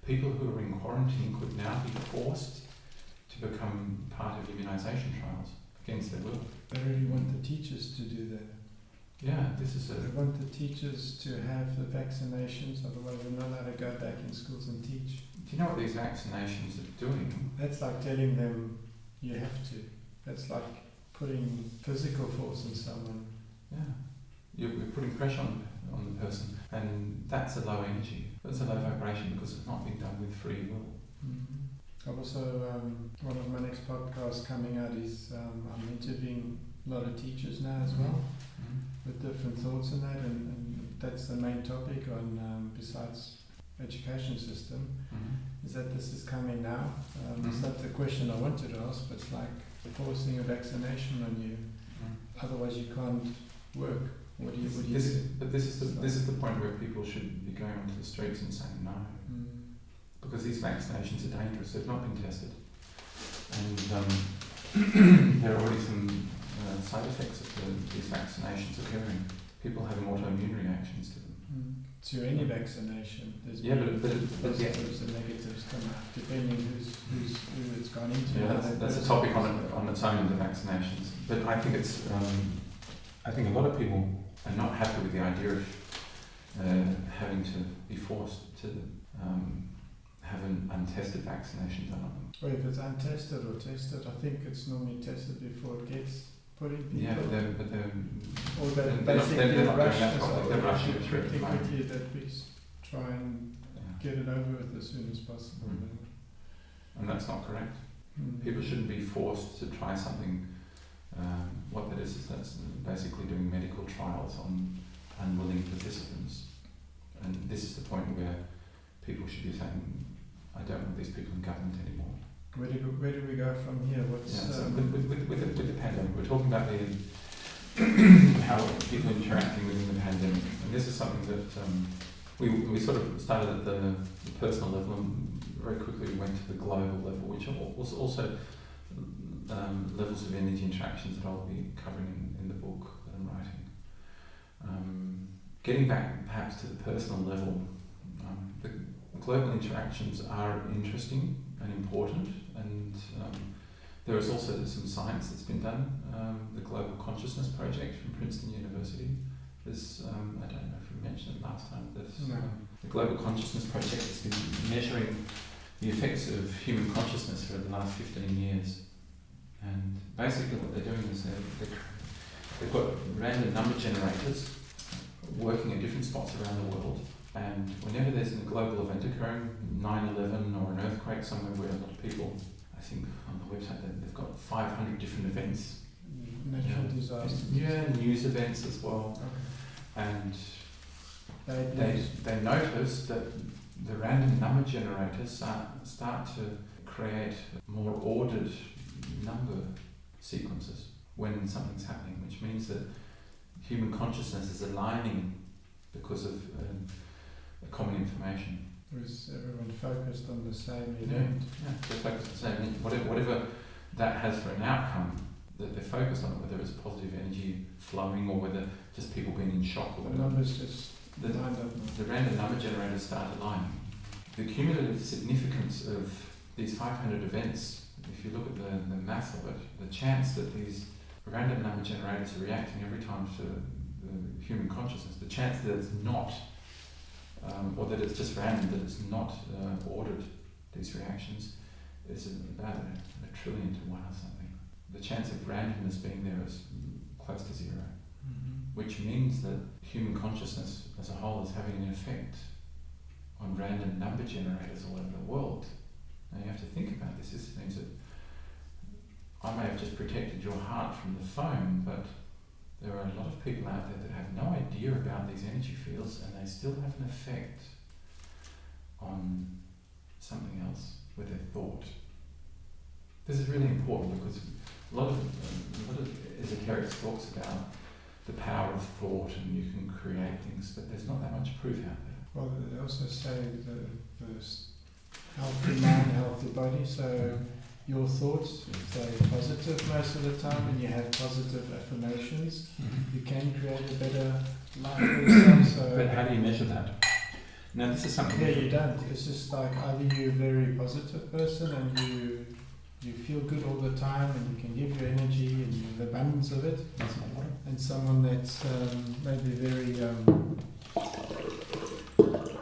people who are in quarantine could now be forced to become part of immunisation trials against their will. They really want the teachers to do that. Yeah, this is They want the teachers to have the vaccinations, otherwise they're not allowed to go back in schools and teach. Do you know what these vaccinations are doing? That's like telling them you have to. That's like putting physical force on someone. Yeah, you're putting pressure on the person, and that's a low energy. That's a low vibration because it's not being done with free will. I've also, one of my next podcasts coming out is I'm interviewing a lot of teachers now as well, with different thoughts on that, and that's the main topic on besides education system, is that this is coming now. It's not the question I wanted to ask, but it's like forcing a vaccination on you, otherwise you can't work What do you This do? this is the point where people should be going onto the streets and saying no, because these vaccinations are dangerous. They've not been tested, and there are already some side effects of these vaccinations occurring. People having autoimmune reactions to them. To any vaccination, there's positives and negatives come out depending who it's gone into. Yeah, that's a topic on its own, the vaccinations. But I think it's I think a lot of people are not happy with the idea of having to be forced to have an untested vaccination done on them. Well, if it's untested or tested, I think it's normally tested before it gets put in people. Yeah, but they're Or that they're not basically doing rush that us properly. out They're rushing it through at the pretty moment. quickly that we try and get it over with as soon as possible. And that's not correct. People shouldn't be forced to try something. What that is that's basically doing medical trials on unwilling participants. And this is the point where people should be saying, I don't want these people in government anymore. Where do we go from here? What's so with the pandemic, we're talking about how people are interacting within the pandemic. And this is something that we sort of started at the personal level and very quickly we went to the global level, which was also levels of energy interactions that I'll be covering in the book that I'm writing. Getting back perhaps to the personal level, the global interactions are interesting and important, and there is also some science that's been done. The Global Consciousness Project from Princeton University. There's, I don't know if we mentioned it last time, but the Global Consciousness Project has been measuring the effects of human consciousness for the last 15 years. And basically what they're doing is they've got random number generators working at different spots around the world, and whenever there's a global event occurring, 9/11 or an earthquake somewhere where a lot of people, I think on the website they've got 500 different events. Natural disasters. Yeah, news events as well. Okay. And they notice that the random number generators start to create more ordered number sequences when something's happening, which means that human consciousness is aligning because of common information. Was everyone focused on the same event? Yeah, they're focused on the same event. Whatever that has for an outcome, that they're focused on it, whether it's positive energy flowing or whether just people being in shock or The whatever. numbers just lined up. The random number generators start aligning. The cumulative significance of these 500 events, if you look at the math of it, the chance that these random number generators are reacting every time to the human consciousness, the chance that it's not, or that it's just random, that it's not ordered, these reactions, is about a trillion to 1 or something. The chance of randomness being there is close to 0, which means that human consciousness as a whole is having an effect on random number generators all over the world. Now you have to think about this. This means that I may have just protected your heart from the phone, but there are a lot of people out there that have no idea about these energy fields and they still have an effect on something else with their thought. This is really important because a lot of esoterics talks about the power of thought and you can create things, but there's not that much proof out there. Well, they also say the healthy mind, healthy body, so your thoughts, if they're positive most of the time and you have positive affirmations, you can create a better life for yourself. So but how do you measure that? Now this is something... Yeah, you don't. It's just like either you're a very positive person and you feel good all the time and you can give your energy and you have abundance of it, and someone that's maybe very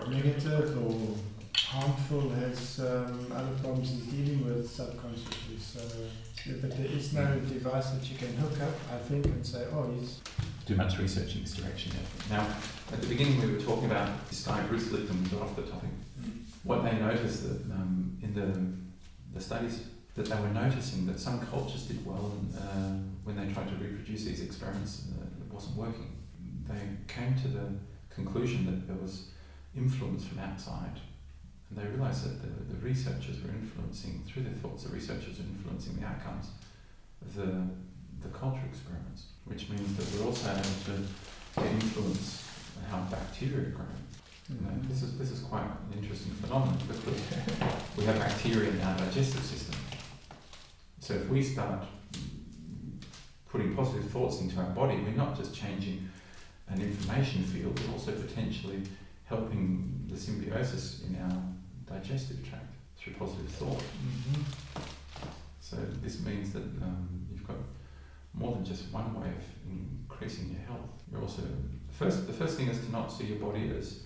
negative or harmful has other problems he's dealing with subconsciously. So, but there is no device that you can hook up, I think, and say, oh, he's... Do much research in this direction yet. Now, at the beginning we were talking about this guy, Bruce Lipton, got off the topic. What they noticed that in the studies, that they were noticing that some cultures did well when they tried to reproduce these experiments, it wasn't working. They came to the conclusion that there was influence from outside. And they realised that the researchers were influencing, through their thoughts, the researchers were influencing the outcomes of the culture experiments, which means that we're also able to can influence how bacteria grow. This is quite an interesting phenomenon because we have bacteria in our digestive system. So if we start putting positive thoughts into our body, we're not just changing an information field, we're also potentially helping the symbiosis in our digestive tract through positive thought. So this means that you've got more than just one way of increasing your health. You're also the first thing is to not see your body as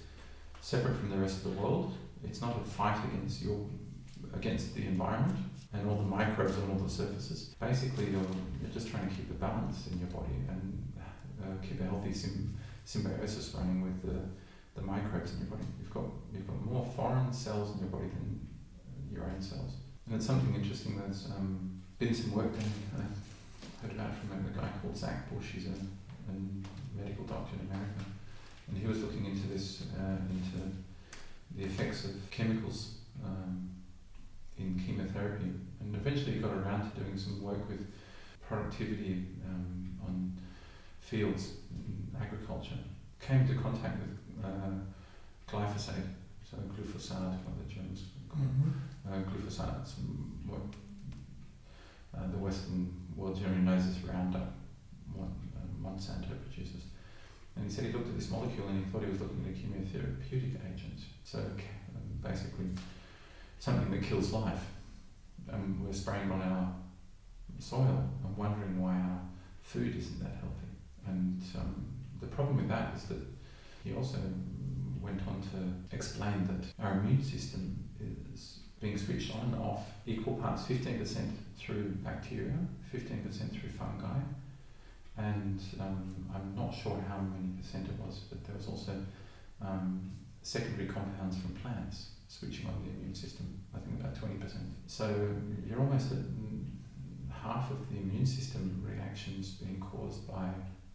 separate from the rest of the world. It's not a fight against the environment and all the microbes on all the surfaces. Basically, you're just trying to keep the balance in your body and keep a healthy symbiosis running with the microbes in your body. You've got more foreign cells in your body than your own cells. And it's something interesting. There's been some work done. I heard about from a guy called Zach Bush. He's a medical doctor in America, and he was looking into this, into the effects of chemicals in chemotherapy, and eventually he got around to doing some work with productivity on fields in agriculture. Came into contact with glyphosate, so glyphosate, like the Germans call it. Glyphosate, what the Western world generally knows as Roundup, what Monsanto produces. And he said he looked at this molecule and he thought he was looking at a chemotherapeutic agent. So basically something that kills life. And we're spraying on our soil and wondering why our food isn't that healthy. And the problem with that is that he also went on to explain that our immune system is being switched on and off equal parts, 15% through bacteria, 15% through fungi, and I'm not sure how many percent it was, but there was also secondary compounds from plants switching on the immune system, I think about 20%. So you're almost at half of the immune system reactions being caused by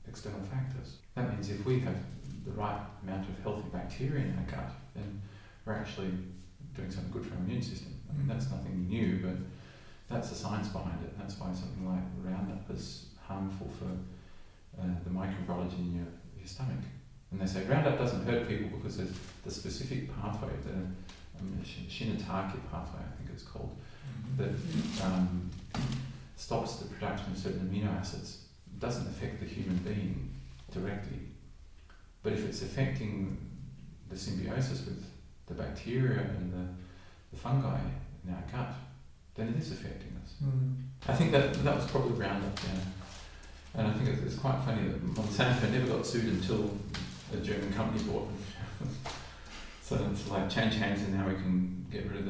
external factors. That means if we have the right amount of healthy bacteria in our gut, then we're actually doing something good for our immune system. I mean, that's nothing new, but that's the science behind it. That's why something like Roundup is harmful for the microbiology in your stomach. And they say Roundup doesn't hurt people because there's the specific pathway, the Shinitake pathway, I think it's called, that stops the production of certain amino acids. It doesn't affect the human being directly. But if it's affecting the symbiosis with the bacteria and the fungi in our gut, then it is affecting us. I think that was probably Roundup, yeah. And I think it's quite funny that Monsanto never got sued until a German company bought them. So it's like change hands and now we can get rid of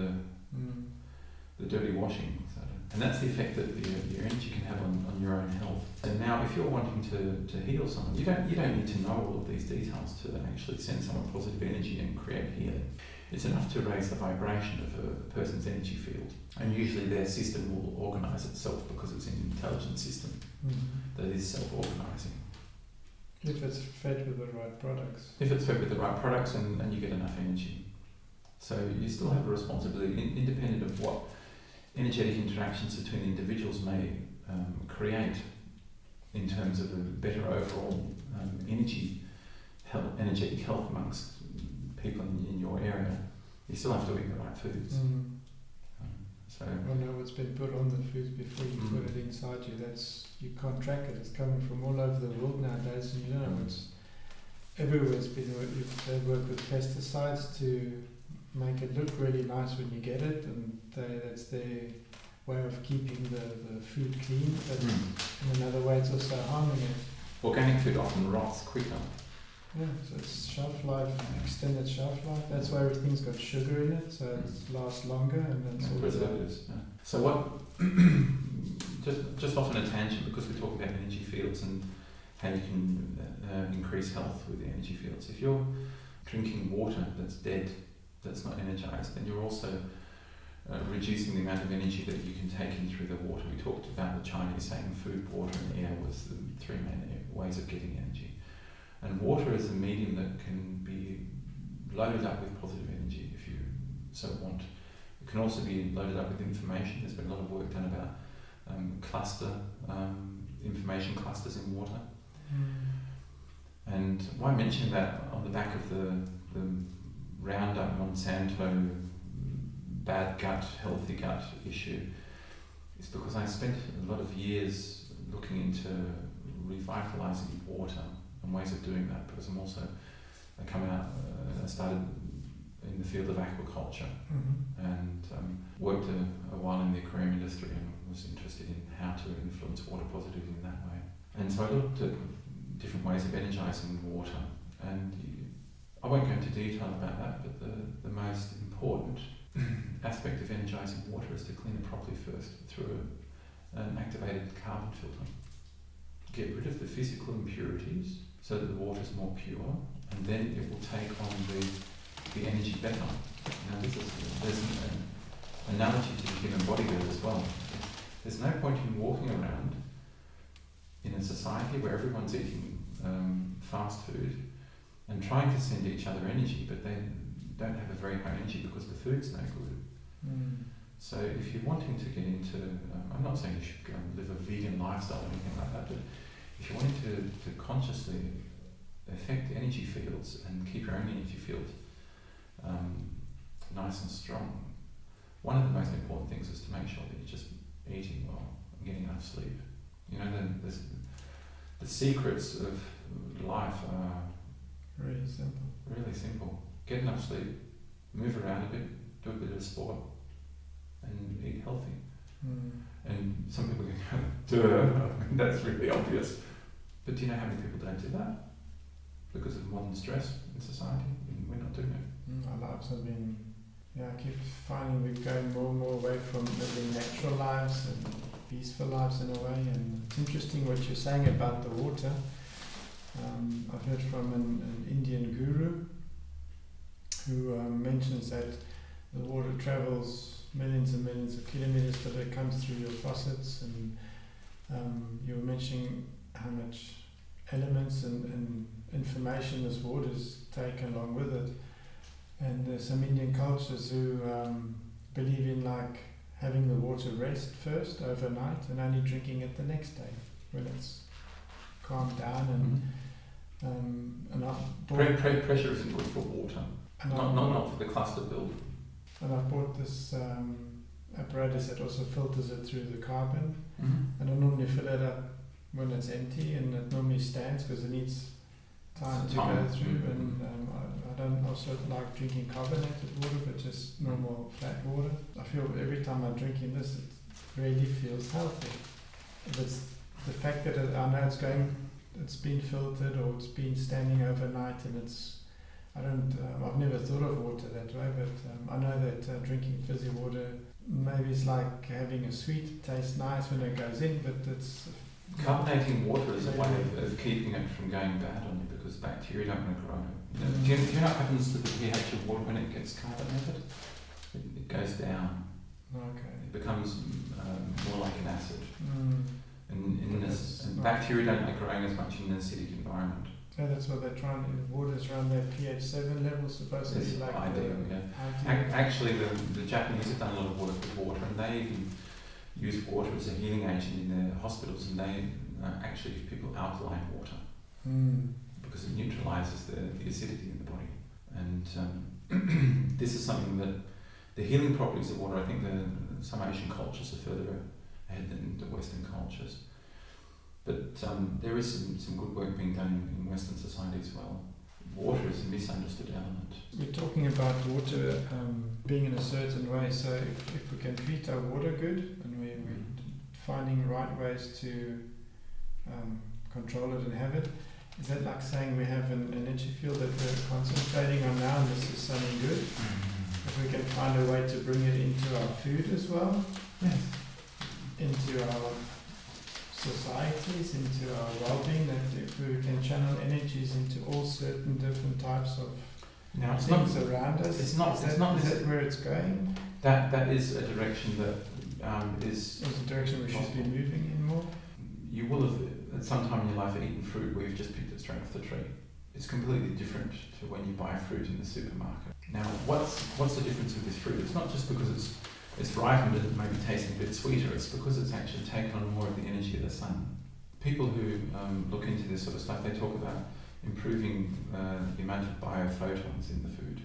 the dirty washing. So, and that's the effect that your energy can have on your own health. And now if you're wanting to heal someone, you don't need to know all of these details to actually send someone positive energy and create healing. It's enough to raise the vibration of a person's energy field. And usually their system will organise itself because it's an intelligent system that is self-organising. If it's fed with the right products. If it's fed with the right products and you get enough energy. So you still have a responsibility, independent of what energetic interactions between individuals may create in terms of a better overall energetic health amongst people in your area. You still have to eat the right foods. So I know what's been put on the foods before you put it inside you. You can't track it. It's coming from all over the world nowadays, and you know it's everywhere. It's been they work with pesticides to make it look really nice when you get it, and that's their way of keeping the food clean. But in another way, it's also harming it. Organic food often rots quicker. Yeah, so it's shelf life, extended shelf life. That's why everything's got sugar in it, so it lasts longer, and that's all preservatives. Yeah. So what? just off on a tangent, because we talk about energy fields and how you can increase health with the energy fields. If you're drinking water that's dead, that's not energized, then you're also reducing the amount of energy that you can take in through the water. We talked about the Chinese saying food, water, and air was the three main ways of getting energy. And water is a medium that can be loaded up with positive energy if you so want. It can also be loaded up with information. There's been a lot of work done about information clusters in water. And why mention that on the back of the Roundup, Monsanto, bad gut, healthy gut issue is because I spent a lot of years looking into revitalising water and ways of doing that, because I'm also I started in the field of aquaculture and worked a while in the aquarium industry and was interested in how to influence water positively in that way. And so I looked at different ways of energising water, and I won't go into detail about that, but the most important aspect of energising water is to clean it properly first through an activated carbon filter. Get rid of the physical impurities so that the water is more pure, and then it will take on the energy better. Now there's an analogy to the human body there as well. There's no point in walking around in a society where everyone's eating fast food and trying to send each other energy, but they don't have a very high energy because the food's no good. So if you're wanting to get into, I'm not saying you should go and live a vegan lifestyle or anything like that, but if you're wanting to consciously affect energy fields and keep your own energy field nice and strong, one of the most important things is to make sure that you're just eating well and getting enough sleep. You know, the secrets of life are really simple. Really simple. Get enough sleep, move around a bit, do a bit of sport, and eat healthy. And some people go, duh, that's really obvious. But do you know how many people don't do that? Because of modern stress in society, and we're not doing it. Our lives have been, I keep finding we're going more and more away from living natural lives and peaceful lives in a way. And it's interesting what you're saying about the water. I've heard from an Indian guru who mentions that the water travels millions and millions of kilometers till it comes through your faucets, and you were mentioning how much elements and information this water's taken along with it. And there's some Indian cultures who believe in like having the water rest first overnight and only drinking it the next day when it's calmed down. And pressure isn't good for water. Not for the cluster build. And I bought this apparatus that also filters it through the carbon. And I normally fill it up when it's empty, and it normally stands because it needs time to go through. And I don't also like drinking carbonated water, but just normal flat water. I feel every time I drink in this, it really feels healthy. It's the fact that I know it's been filtered or it's been standing overnight, and I've never thought of water that way, but I know that drinking fizzy water maybe it's like having a sweet, it tastes nice when it goes in, but it's... Carbonating water is a way of keeping it from going bad on you, because bacteria don't want to grow. Do you know what happens to the pH of water when it gets carbonated? It goes down. Okay. It becomes more like an acid. And bacteria don't like growing as much in an acidic environment. Yeah, that's what they're trying to do. Water's around their pH 7 level, supposed to be like ideal, Actually, the Japanese have done a lot of work with water, and they even use water as a healing agent in their hospitals, and they actually give people alkaline water because it neutralises the acidity in the body. And this is something that the healing properties of water, I think some Asian cultures are further ahead than the Western cultures. But there is some good work being done in Western society as well. Water is a misunderstood element. We're talking about water being in a certain way, so if we can treat our water good, and we're finding right ways to control it and have it, is that like saying we have an energy field that we're concentrating on now, and this is something good? If we can find a way to bring it into our food as well, into our societies, into our well-being, that if we can channel energies into all certain different types of things around us, is that where it's going? That is a direction that is a direction we should be moving in more. You will have at some time in your life eaten fruit where you've just picked it straight off the tree. It's completely different to when you buy fruit in the supermarket. Now, what's the difference with this fruit? It's not just because it's ripened and it maybe tasting a bit sweeter, it's because it's actually taken on more of the energy of the sun. People who look into this sort of stuff, they talk about improving the amount of biophotons in the food.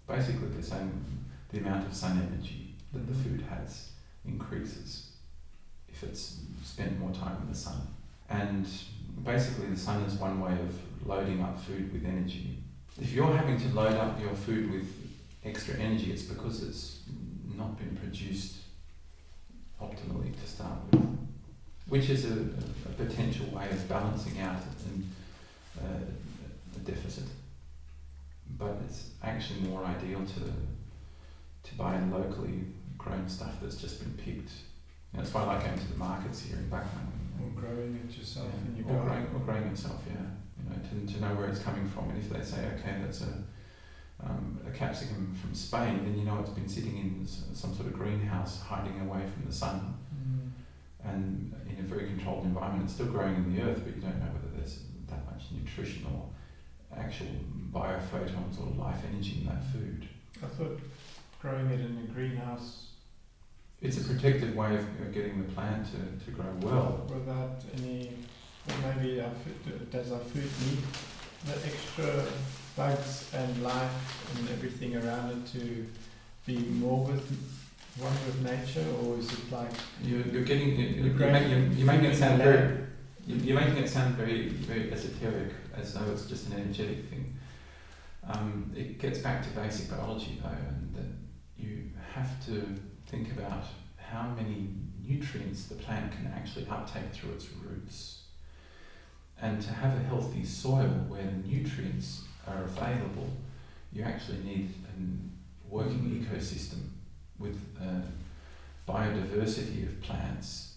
Basically, they're saying the amount of sun energy that the food has increases if it's spent more time in the sun. And basically, the sun is one way of loading up food with energy. If you're having to load up your food with extra energy, it's because it's not been produced optimally to start with, which is a potential way of balancing out a deficit. But it's actually more ideal to buy locally grown stuff that's just been picked. That's why I like going to the markets here in Backnang. Or growing it yourself in your or garden. growing it yourself, yeah. To know where it's coming from, and if they say, okay, that's a capsicum from Spain, then you know it's been sitting in some sort of greenhouse, hiding away from the sun, and in a very controlled environment. It's still growing in the earth, but you don't know whether there's that much nutrition or actual biophotons or life energy in that food. I thought growing it in a greenhouse. It's a protected way of getting the plant to grow well. Without any, or maybe does our food need the extra bugs and life and everything around it to be more with one with nature, or is it like you're making it sound very very esoteric, as though it's just an energetic thing. It gets back to basic biology though, and that you have to think about how many nutrients the plant can actually uptake through its roots. And to have a healthy soil where the nutrients are available, you actually need a working ecosystem with biodiversity of plants,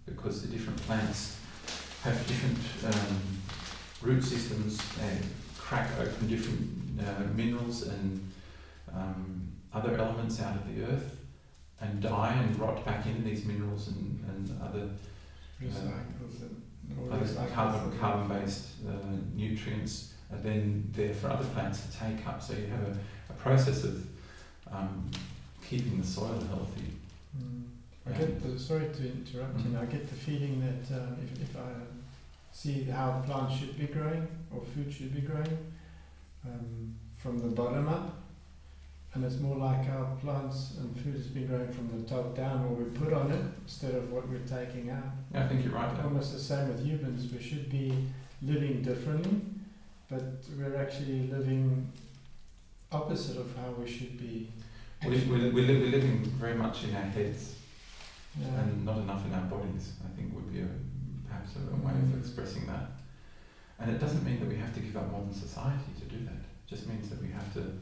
because the different plants have different root systems and crack open different minerals and other elements out of the earth, and die and rot back into these minerals and other carbon-based nutrients are then there for other plants to take up. So you have a process of keeping the soil healthy. Sorry to interrupt you. I get the feeling that if I see how plants should be growing or food should be growing from the bottom up, and it's more like our plants and food has been growing from the top down, what we put on it instead of what we're taking out. Yeah, I think you're right. Almost the same with humans. We should be living differently, but we're actually living opposite of how we should be. We're living very much in our heads, Yeah. and not enough in our bodies, I think would be perhaps a way of expressing that. And it doesn't mean that we have to give up modern society to do that. It just means that we have to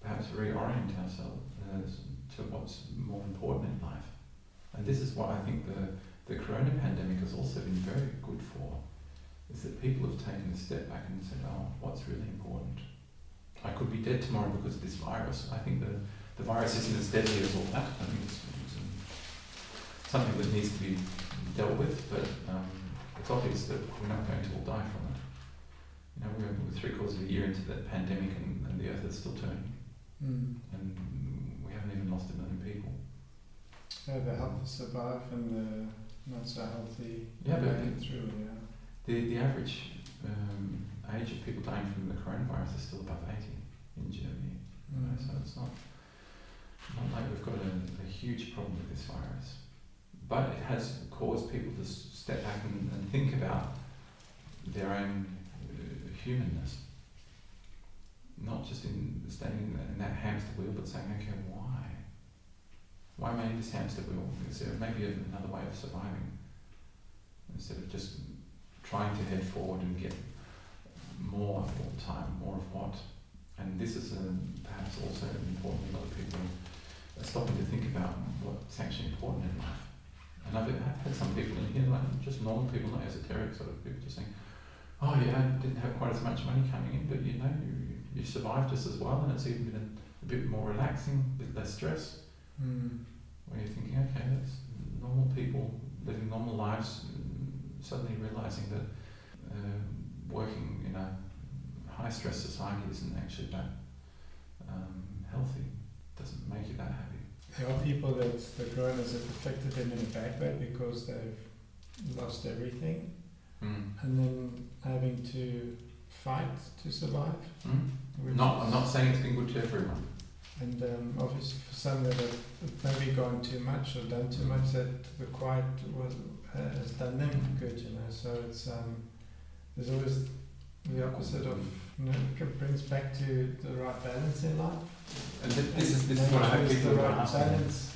perhaps reorient ourselves to what's more important in life. And this is what I think the corona pandemic has also been very good for, is that people have taken a step back and said, oh, what's really important? I could be dead tomorrow because of this virus. I think the virus isn't as deadly as all that. I think it's something that needs to be dealt with, but it's obvious that we're not going to all die from it. We're 3/4 of a year into the pandemic, and the earth is still turning. And we haven't even lost 1 million people. The healthy survive and the not so healthy remain through. Yeah. The average age of people dying from the coronavirus is still above 80 in Germany. So it's not like we've got a huge problem with this virus. But it has caused people to step back and think about their own humanness. Not just in staying in that hamster wheel, but saying, okay, why? Why am I in this hamster wheel? Is there maybe another way of surviving? Instead of just trying to head forward and get more all the time, more of what? And this is perhaps also important. A lot of people are stopping to think about what's actually important in life. And I've had some people in here, like just normal people, not esoteric sort of people, just saying, oh yeah, I didn't have quite as much money coming in, but you survived just as well, and it's even been a bit more relaxing, a bit less stress. Where you're thinking, okay, that's normal people living normal lives, suddenly realising that working in a high stress society isn't actually that healthy, doesn't make you that happy. There are people that the corona's have affected them in a bad way because they've lost everything, and then having to fight to survive. I'm not saying it's been good to everyone. And obviously for some that have maybe gone too much or done too much, that the quiet has done them good, So it's there's always the opposite of, it brings back to the right balance in life. And this is what I hope people the are right asking. balance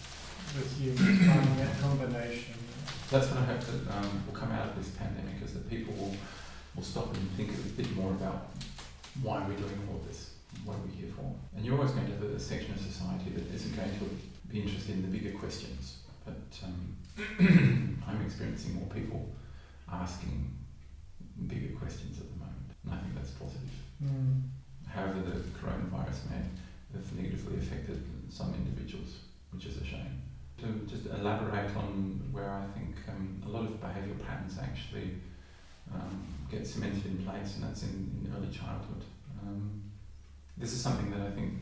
with you, finding that combination. That's what I hope that will come out of this pandemic, is that people will stop and think a bit more about why we're doing all of this, what are we here for. And you're always going to have a section of society that isn't going to be interested in the bigger questions. But I'm experiencing more people asking bigger questions at the moment, and I think that's positive. However, the coronavirus may have negatively affected some individuals, which is a shame. To just elaborate on where I think a lot of behavioural patterns actually get cemented in place, and that's in early childhood. This is something that I think,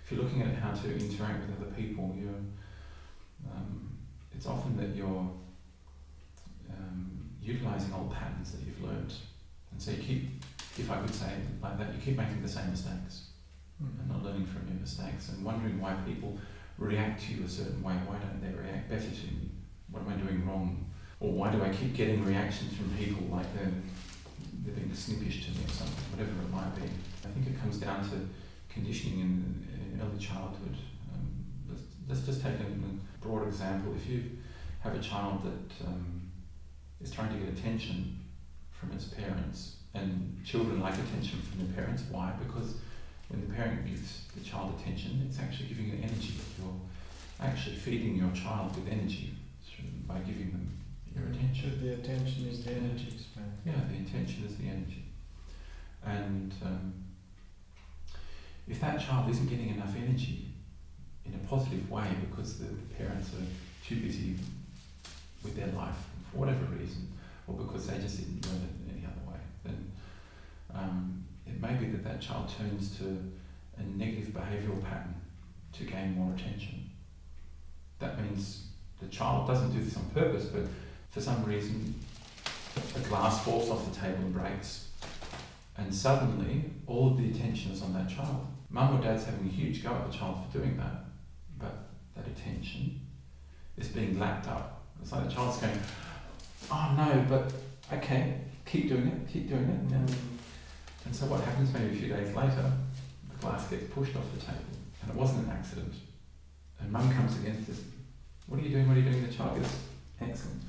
if you're looking at how to interact with other people, it's often that you're utilising old patterns that you've learned, and so you keep, if I could say it like that, you keep making the same mistakes and not learning from your mistakes, and wondering why people react to you a certain way. Why don't they react better to me? What am I doing wrong? Or why do I keep getting reactions from people like they're being snippish to me or something, whatever it might be. I think it comes down to conditioning in early childhood. Let's just take a broad example. If you have a child that is trying to get attention from its parents, and children like attention from their parents, why? Because when the parent gives the child attention, it's actually giving it energy. You're actually feeding your child with energy by giving them your attention. The attention is the energy span. Yeah, the attention is the energy. And if that child isn't getting enough energy in a positive way because the parents are too busy with their life for whatever reason, or because they just didn't learn it any other way, then it may be that child turns to a negative behavioural pattern to gain more attention. That means the child doesn't do this on purpose, but for some reason a glass falls off the table and breaks, and suddenly all of the attention is on that child. Mum or dad's having a huge go at the child for doing that, but that attention is being lapped up. It's like the child's going, oh no, but okay, keep doing it. And so what happens maybe a few days later, the glass gets pushed off the table, and it wasn't an accident. And mum comes again and says, what are you doing? The child goes, excellent.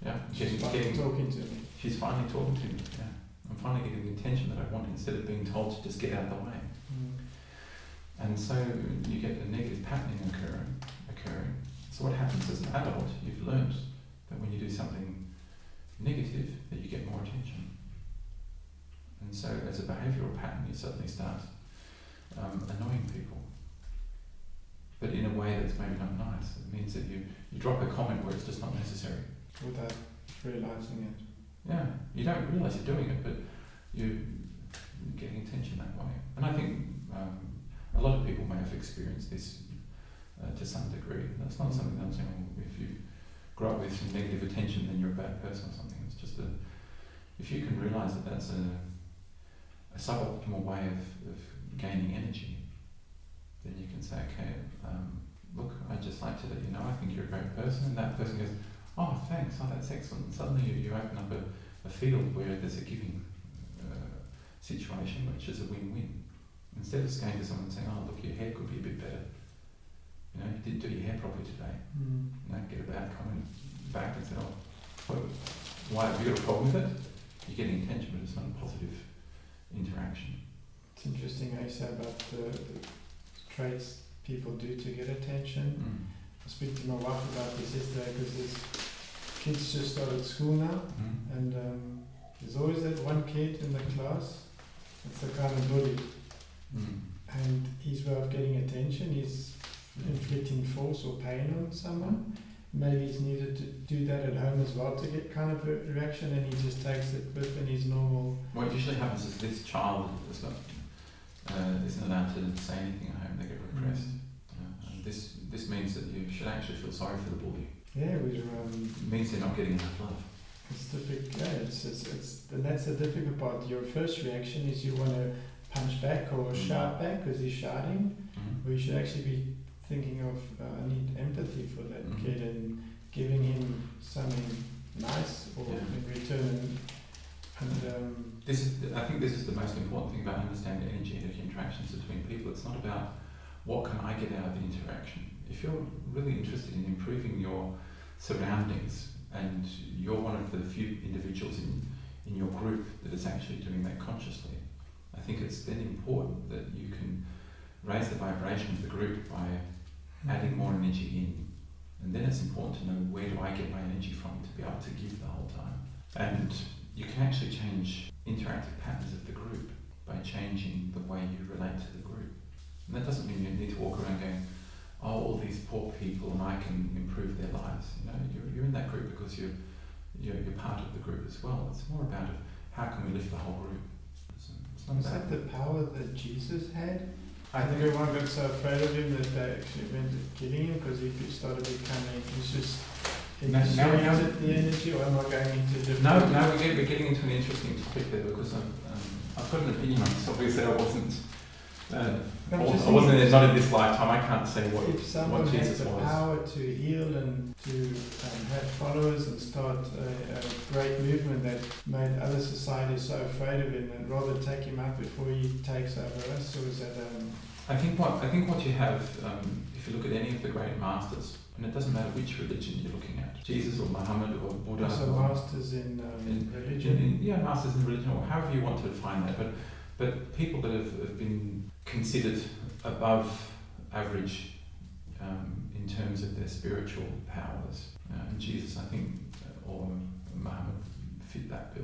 Yeah, She's finally talking to me. She's finally talking to me, yeah. I'm finally getting the attention that I want, instead of being told to just get out of the way. And so you get a negative patterning occurring. So what happens as an adult, you've learned that when you do something negative, that you get more attention. And so as a behavioural pattern, you suddenly start annoying people. But in a way that's maybe not nice. It means that you drop a comment where it's just not necessary. Without realising it. Yeah, you don't realise you're doing it, but you're getting attention that way. And I think a lot of people may have experienced this to some degree. That's not something that I'm saying, if you grow up with some negative attention, then you're a bad person or something. It's just if you can realise that that's a suboptimal way of gaining energy, then you can say, okay, look, I'd just like to let you know, I think you're a great person. And that person goes, oh, thanks, oh, that's excellent. And suddenly you open up a field where there's a giving situation, which is a win-win. Instead of just going to someone and saying, oh, look, your hair could be a bit better. You didn't do your hair properly today. Get a bad comment back and say, oh, why have you got a problem with it? You're getting attention, but it's not a positive interaction. It's interesting how you say about the traits people do to get attention. I speak to my wife about this yesterday, because there's kids just started school now, and there's always that one kid in the class that's the kind of bully, and his way of getting attention is inflicting force or pain on someone. Maybe he's needed to do that at home as well to get kind of a reaction, and he just takes it within his normal. What usually happens is this child isn't allowed to say anything at home. They get repressed. And this means that you should actually feel sorry for the bully. Yeah, it means they're not getting enough love. It's difficult. Yeah, it's and that's the difficult part. Your first reaction is you want to punch back or shout back because he's shouting. Or you should actually be thinking of I need empathy for that kid and giving him something nice or in return. I think this is the most important thing about understanding energetic interactions between people. It's not about what can I get out of the interaction. If you're really interested in improving your surroundings and you're one of the few individuals in your group that is actually doing that consciously, I think it's then important that you can raise the vibration of the group by adding more energy in. And then it's important to know where do I get my energy from to be able to give the whole time. And you can actually change interactive patterns of the group by changing the way you relate to the group. And that doesn't mean you need to walk around going, oh, all these poor people and I can improve their lives. You know, you're in that group because you're part of the group as well. It's more about how can we lift the whole group. It's not Was about that the power that Jesus had? I think everyone got so afraid of him that they actually went to killing him because he started becoming, he's just sharing the energy, or am I going into different... No, we're getting into an interesting topic there because I've got an opinion on this. Obviously I wasn't not in this lifetime. I can't say what Jesus was. If someone has the power to heal and to have followers and start a great movement that made other societies so afraid of him and rather take him out before he takes over us, or is that... I think what you have, if you look at any of the great masters, and it doesn't matter which religion you're looking at, Jesus or Muhammad or Buddha. So masters in religion? Masters in religion, or however you want to define that. But people that have been considered above average in terms of their spiritual powers. And Jesus, I think, or Muhammad fit that bill.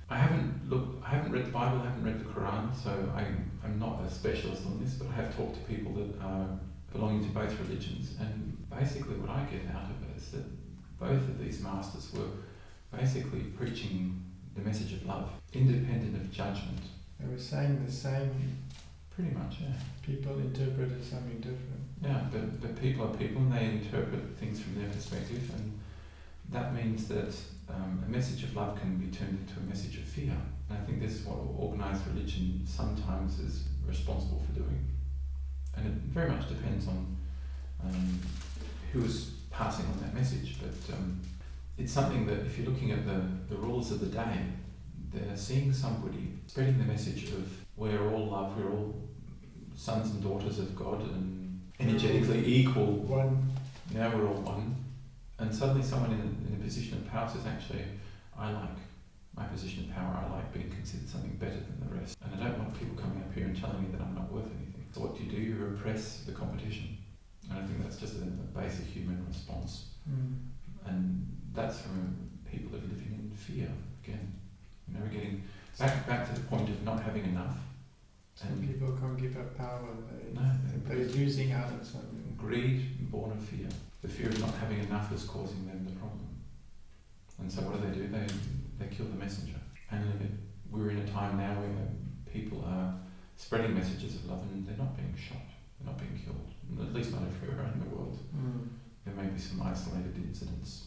I haven't read the Bible, I haven't read the Quran, so I'm not a specialist on this, but I have talked to people that are belonging to both religions, and basically what I get out of it is that both of these masters were basically preaching the message of love, independent of judgment. They were saying the same. Pretty much, yeah. People interpreted something different. Yeah, but people are people and they interpret things from their perspective, and that means that a message of love can be turned into a message of fear. And I think this is what organised religion sometimes is responsible for doing. And it very much depends on who is passing on that message, but it's something that if you're looking at the rules of the day, they're seeing somebody spreading the message of we're all love, we're all sons and daughters of God and energetically equal. One. Yeah, we're all one. And suddenly someone in a position of power says, actually, I like my position of power, I like being considered something better than the rest. And I don't want people coming up here and telling me that I'm not worth anything. So what do? You repress the competition. And I think that's just a basic human response. And that's from people that are living in fear again. You know, we're getting back to the point of not having enough. Some people can't give up power. They're losing out on something. Greed born of fear. The fear of not having enough is causing them the problem. And so what do? They kill the messenger. And we're in a time now where people are spreading messages of love and they're not being shot. They're not being killed. At least not everywhere in the world. There may be some isolated incidents.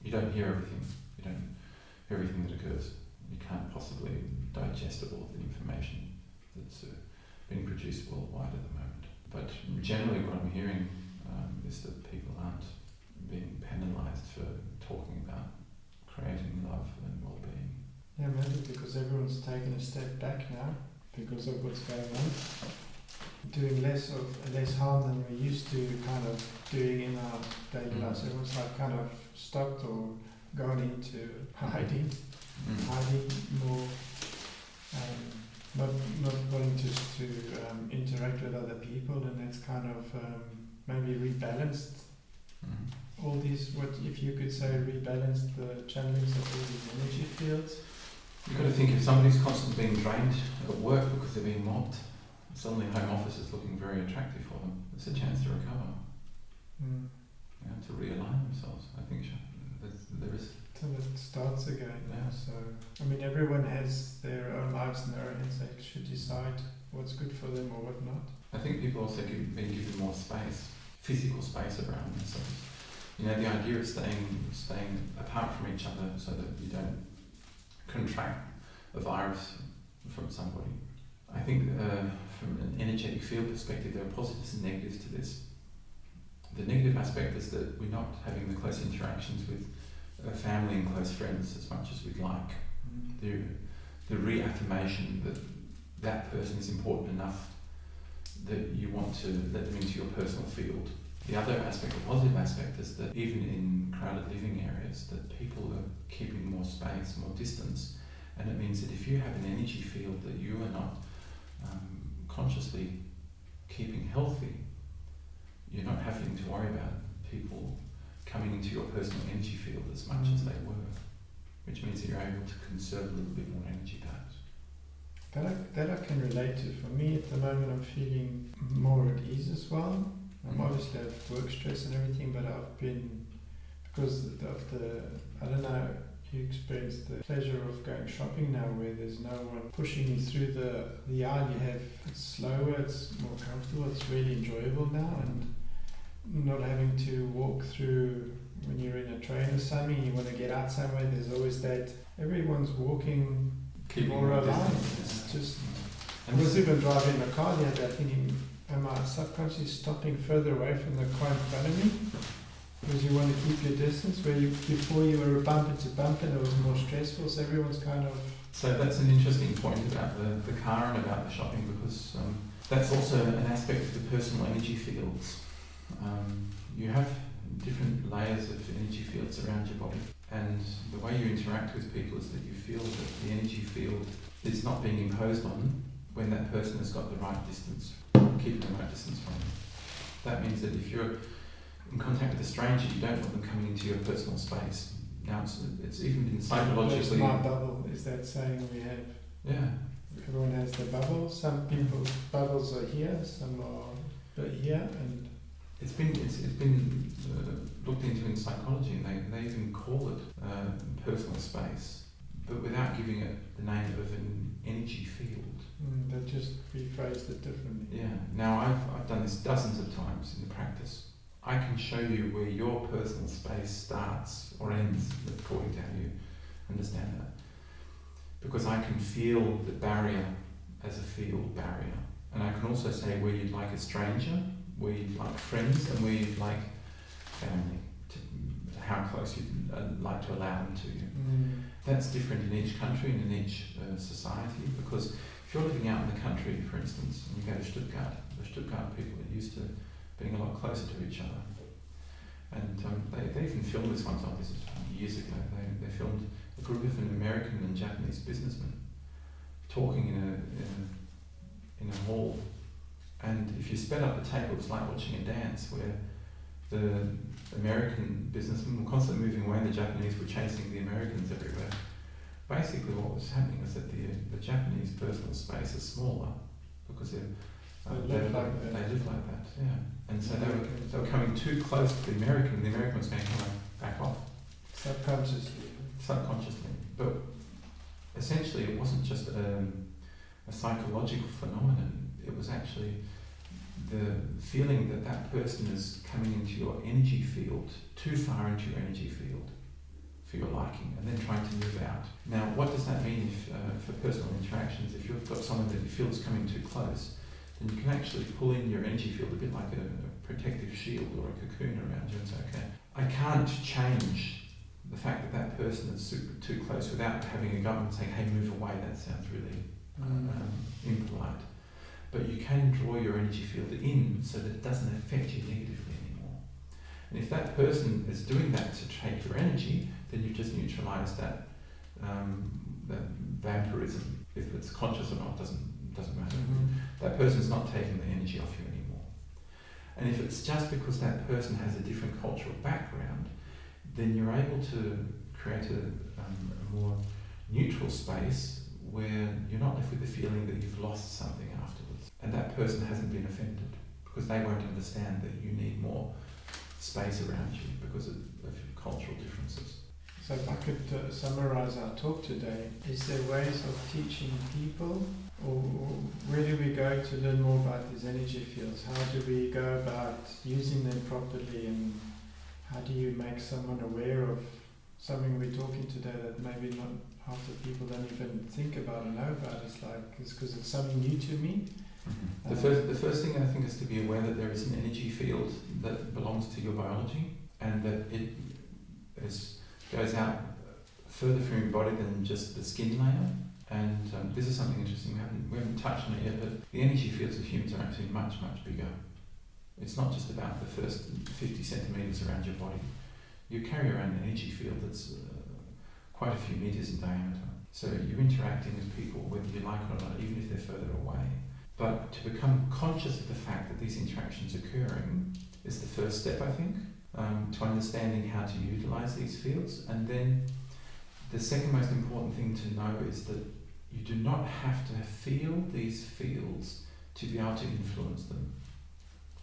You don't hear everything. You don't hear everything that occurs. You can't possibly digest all of the information that's being produced worldwide at the moment. But generally what I'm hearing is that people aren't being penalised for talking about creating love and well-being. Yeah, maybe because everyone's taken a step back now because of what's going on. Doing less harm than we used to kind of doing in our daily lives. Everyone's like kind of stopped or gone into hiding more, not wanting to interact with other people, and that's kind of maybe rebalanced all these, what if you could say rebalanced the channelings of all these energy fields. You've got to think if somebody's constantly being drained at work because they're being mobbed, suddenly home office is looking very attractive for them. It's a chance to recover, to realign themselves. I think there is. Till it starts again. Yeah. So I mean, everyone has their own lives in their own hands. They should decide what's good for them or what not. I think people also being given more space, physical space around themselves. You know, the idea of staying apart from each other so that you don't contract a virus from somebody. I think from an energetic field perspective, there are positives and negatives to this. The negative aspect is that we're not having the close interactions with family and close friends as much as we'd like. The reaffirmation that that person is important enough that you want to let them into your personal field. The other aspect, the positive aspect, is that even in crowded living areas, that people are keeping more space, more distance, and it means that if you have an energy field that you are not consciously keeping healthy, you're not having to worry about people coming into your personal energy field as much as they were, which means that you're able to conserve a little bit more energy perhaps. That I can relate to. For me at the moment I'm feeling more at ease as well. I'm obviously have work stress and everything, but I've been, because of the, I don't know, you experience the pleasure of going shopping now where there's no one pushing you through the aisle. You have, it's slower, it's more comfortable, it's really enjoyable now, and not having to walk through when you're in a train or something, you want to get out somewhere, there's always that, everyone's walking more alive. It's just, I was even driving a car the other day thinking, am I subconsciously stopping further away from the car in front of me? Because you want to keep your distance, where before you were a bumper to bumper, it was more stressful, so everyone's kind of... So that's an interesting point about the car and about the shopping, because that's also an aspect of the personal energy fields. You have different layers of energy fields around your body, and the way you interact with people is that you feel that the energy field is not being imposed on when that person has got the right distance, keeping the right distance from you. That means that if you're in contact with a stranger, you don't want them coming into your personal space. Now it's even been psychologically... My bubble, is that saying we have? Yeah. Everyone has their bubble. Some people's bubbles are here, some are here, and... It's been looked into in psychology, and they even call it personal space, but without giving it the name of an energy field. They just rephrased it differently. Yeah. Now I've done this dozens of times in the practice. I can show you where your personal space starts or ends, according to how you understand that, because I can feel the barrier as a field barrier, and I can also say where you'd like a stranger, where you'd like friends, and where you'd like family, how close you'd like to allow them to you. That's different in each country and in each society, because if you're living out in the country, for instance, and you go to Stuttgart, the Stuttgart people are used to being a lot closer to each other. And they even filmed this once, this is years ago, they filmed a group of an American and Japanese businessmen talking in a hall. And if you sped up the tape, it was like watching a dance where the American businessmen were constantly moving away and the Japanese were chasing the Americans everywhere. Basically what was happening is that the Japanese personal space is smaller because they live like that, yeah. And so they were coming too close to the American, and the American was going, back off. Subconsciously. But essentially it wasn't just a psychological phenomenon, it was actually the feeling that that person is coming into your energy field, too far into your energy field for your liking, and then trying to move out. Now, what does that mean if, for personal interactions? If you've got someone that you feel is coming too close, then you can actually pull in your energy field a bit like a protective shield or a cocoon around you and say, okay, I can't change the fact that that person is super too close without having a government saying, hey, move away, that sounds really impolite. But you can draw your energy field in so that it doesn't affect you negatively anymore. And if that person is doing that to take your energy, then you've just neutralized that vampirism. If it's conscious or not, doesn't matter. That person's not taking the energy off you anymore. And if it's just because that person has a different cultural background, then you're able to create a more neutral space where you're not left with the feeling that you've lost something afterwards. And that person hasn't been offended because they won't understand that you need more space around you because of your cultural differences. So if I could summarize our talk today, is there ways of teaching people, or where do we go to learn more about these energy fields? How do we go about using them properly, and how do you make someone aware of something we're talking today that maybe not half the people don't even think about or know about? It's because it's something new to me. Mm-hmm. The first thing I think is to be aware that there is an energy field that belongs to your biology, and that it goes out further from your body than just the skin layer. And this is something interesting. We haven't touched on it yet, but the energy fields of humans are actually much, much bigger. It's not just about the first 50 centimetres around your body. You carry around an energy field that's quite a few metres in diameter. So you're interacting with people whether you like it or not, even if they're further away. But to become conscious of the fact that these interactions are occurring is the first step, I think, to understanding how to utilise these fields. And then the second most important thing to know is that you do not have to feel these fields to be able to influence them.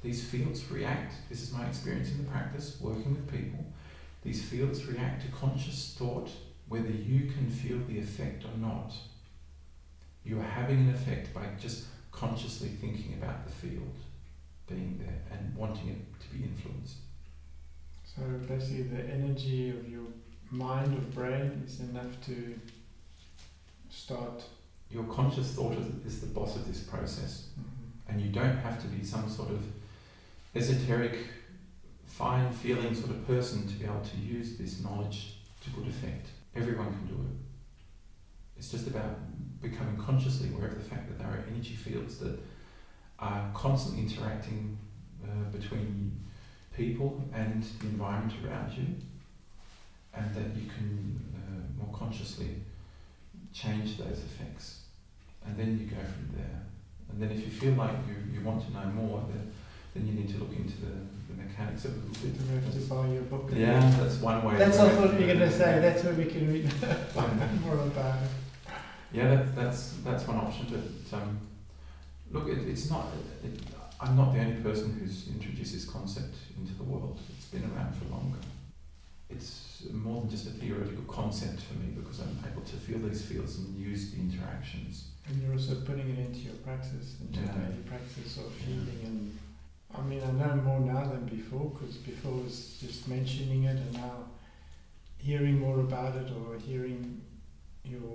These fields react, this is my experience in the practice, working with people, these fields react to conscious thought whether you can feel the effect or not. You are having an effect by just consciously thinking about the field being there and wanting it to be influenced. So basically the energy of your mind or brain is enough to start. Your conscious thought is the boss of this process. Mm-hmm. And you don't have to be some sort of esoteric, fine feeling sort of person to be able to use this knowledge to good effect. Everyone can do it. It's just about becoming consciously aware of the fact that there are energy fields that are constantly interacting between people and the environment around you, and that you can more consciously change those effects. And then you go from there. And then if you feel like you want to know more, then you need to look into the mechanics of it. Do we have to buy your book? Yeah, that's one way. That's what we're going to say. That's where we can read more about it. Yeah, that's one option. But look, it's not. I'm not the only person who's introduced this concept into the world. It's been around for longer. It's more than just a theoretical concept for me, because I'm able to feel these fields and use the interactions. And you're also putting it into your practice, into your daily practice of feeling. And I mean, I know more now than before, because before it was just mentioning it, and now hearing more about it, or hearing your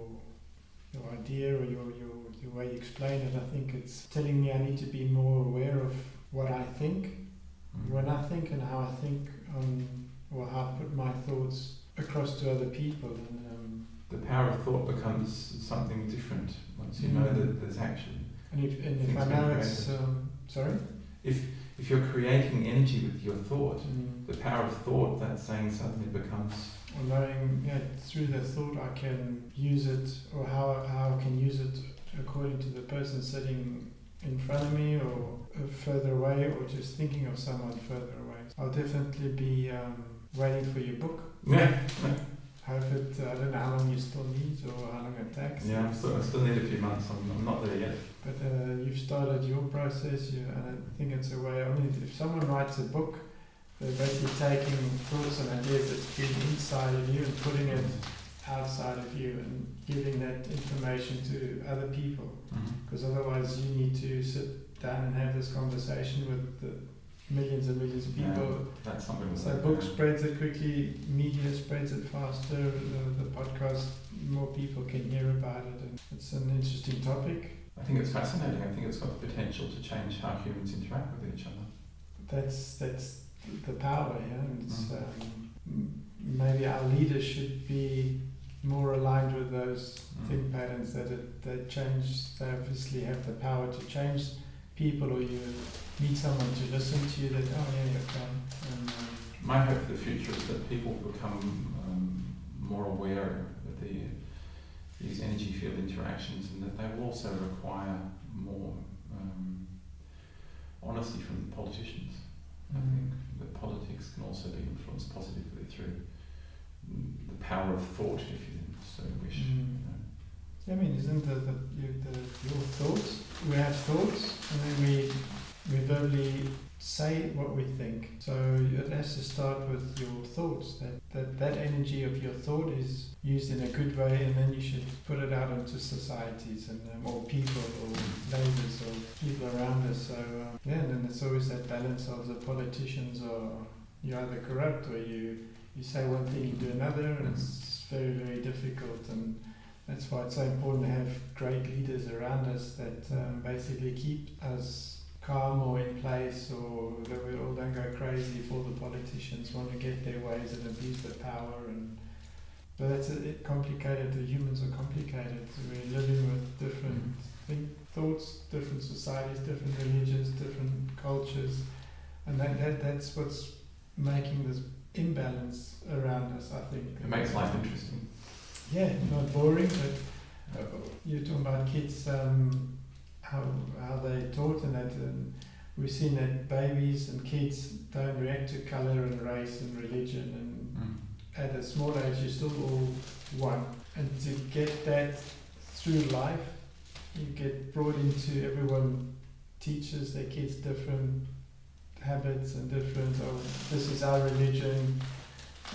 idea or your way you explain it, I think it's telling me I need to be more aware of what I think, when I think, and how I think, or how I put my thoughts across to other people. And the power of thought becomes something different once you know that there's action. And if I know it's sorry? If you're creating energy with your thought, the power of thought, that saying, suddenly becomes... Or knowing, through the thought I can use it, or how I can use it according to the person sitting in front of me, or further away, or just thinking of someone further away. I'll definitely be waiting for your book. Yeah. Hope it, I don't know how long you still need, or how long it takes. Yeah, I still need a few months. I'm not there yet. But you've started your process, and I think it's a way. I mean, if someone writes a book, they're basically taking thoughts and ideas that's been inside of you and putting it outside of you, and giving that information to other people. Because otherwise you need to sit down and have this conversation with the millions and millions of people. Yeah, that's something. So book spreads it quickly, media spreads it faster, the podcast, more people can hear about it, and it's an interesting topic. I think it's fascinating. I think it's got the potential to change how humans interact with each other. That's the power, and it's maybe our leaders should be more aligned with those think patterns, that change. They obviously have the power to change people, or you need someone to listen to you, that and my hope for the future is that people become more aware of these energy field interactions, and that they will also require more honesty from the politicians. I think that politics can also be influenced positively through the power of thought, if you so wish. I mean, isn't your thoughts? We have thoughts, and then we verbally say what we think. So it has to start with your thoughts. That energy of your thought is used in a good way, and then you should put it out into societies and or people or neighbours or people around us. So and then it's always that balance of the politicians are you're either corrupt or you say one thing, you do another, and it's very, very difficult. And that's why it's so important to have great leaders around us that basically keep us calm or in place, or that we all don't go crazy if all the politicians want to get their ways and abuse the power. But that's complicated. The humans are complicated. We're living with different thoughts, different societies, different religions, different cultures, and that's what's making this imbalance around us, I think. It makes life interesting. Yeah, not boring, but you're talking about kids, how they taught and that, and we've seen that babies and kids don't react to colour and race and religion, and at a small age you're still all one. And to get that through life, you get brought into, everyone teaches their kids different habits and different, this is our religion,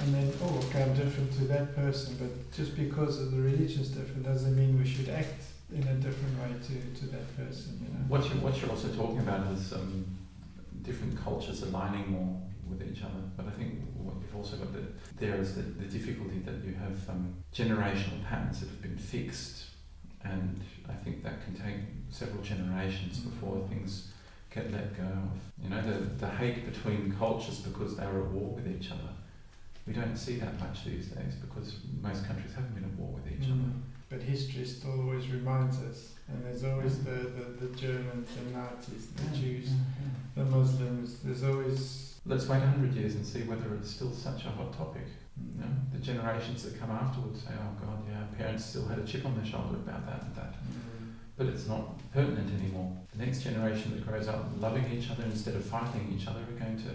and then, okay, I'm different to that person, but just because of the religion's different doesn't mean we should act in a different way to that person, you know. What you're also talking about is different cultures aligning more with each other, but I think what you've also got there is the difficulty that you have generational patterns that have been fixed, and I think that can take several generations before things get let go of. You know, the hate between cultures because they were at war with each other. We don't see that much these days because most countries haven't been at war with each other. But history still always reminds us, and there's always the Germans, the Nazis, the Jews, the Muslims, there's always... Let's wait 100 years and see whether it's still such a hot topic. You know, the generations that come afterwards say, oh God, yeah, our parents still had a chip on their shoulder about that and that. But it's not pertinent anymore. The next generation that grows up loving each other instead of fighting each other are going to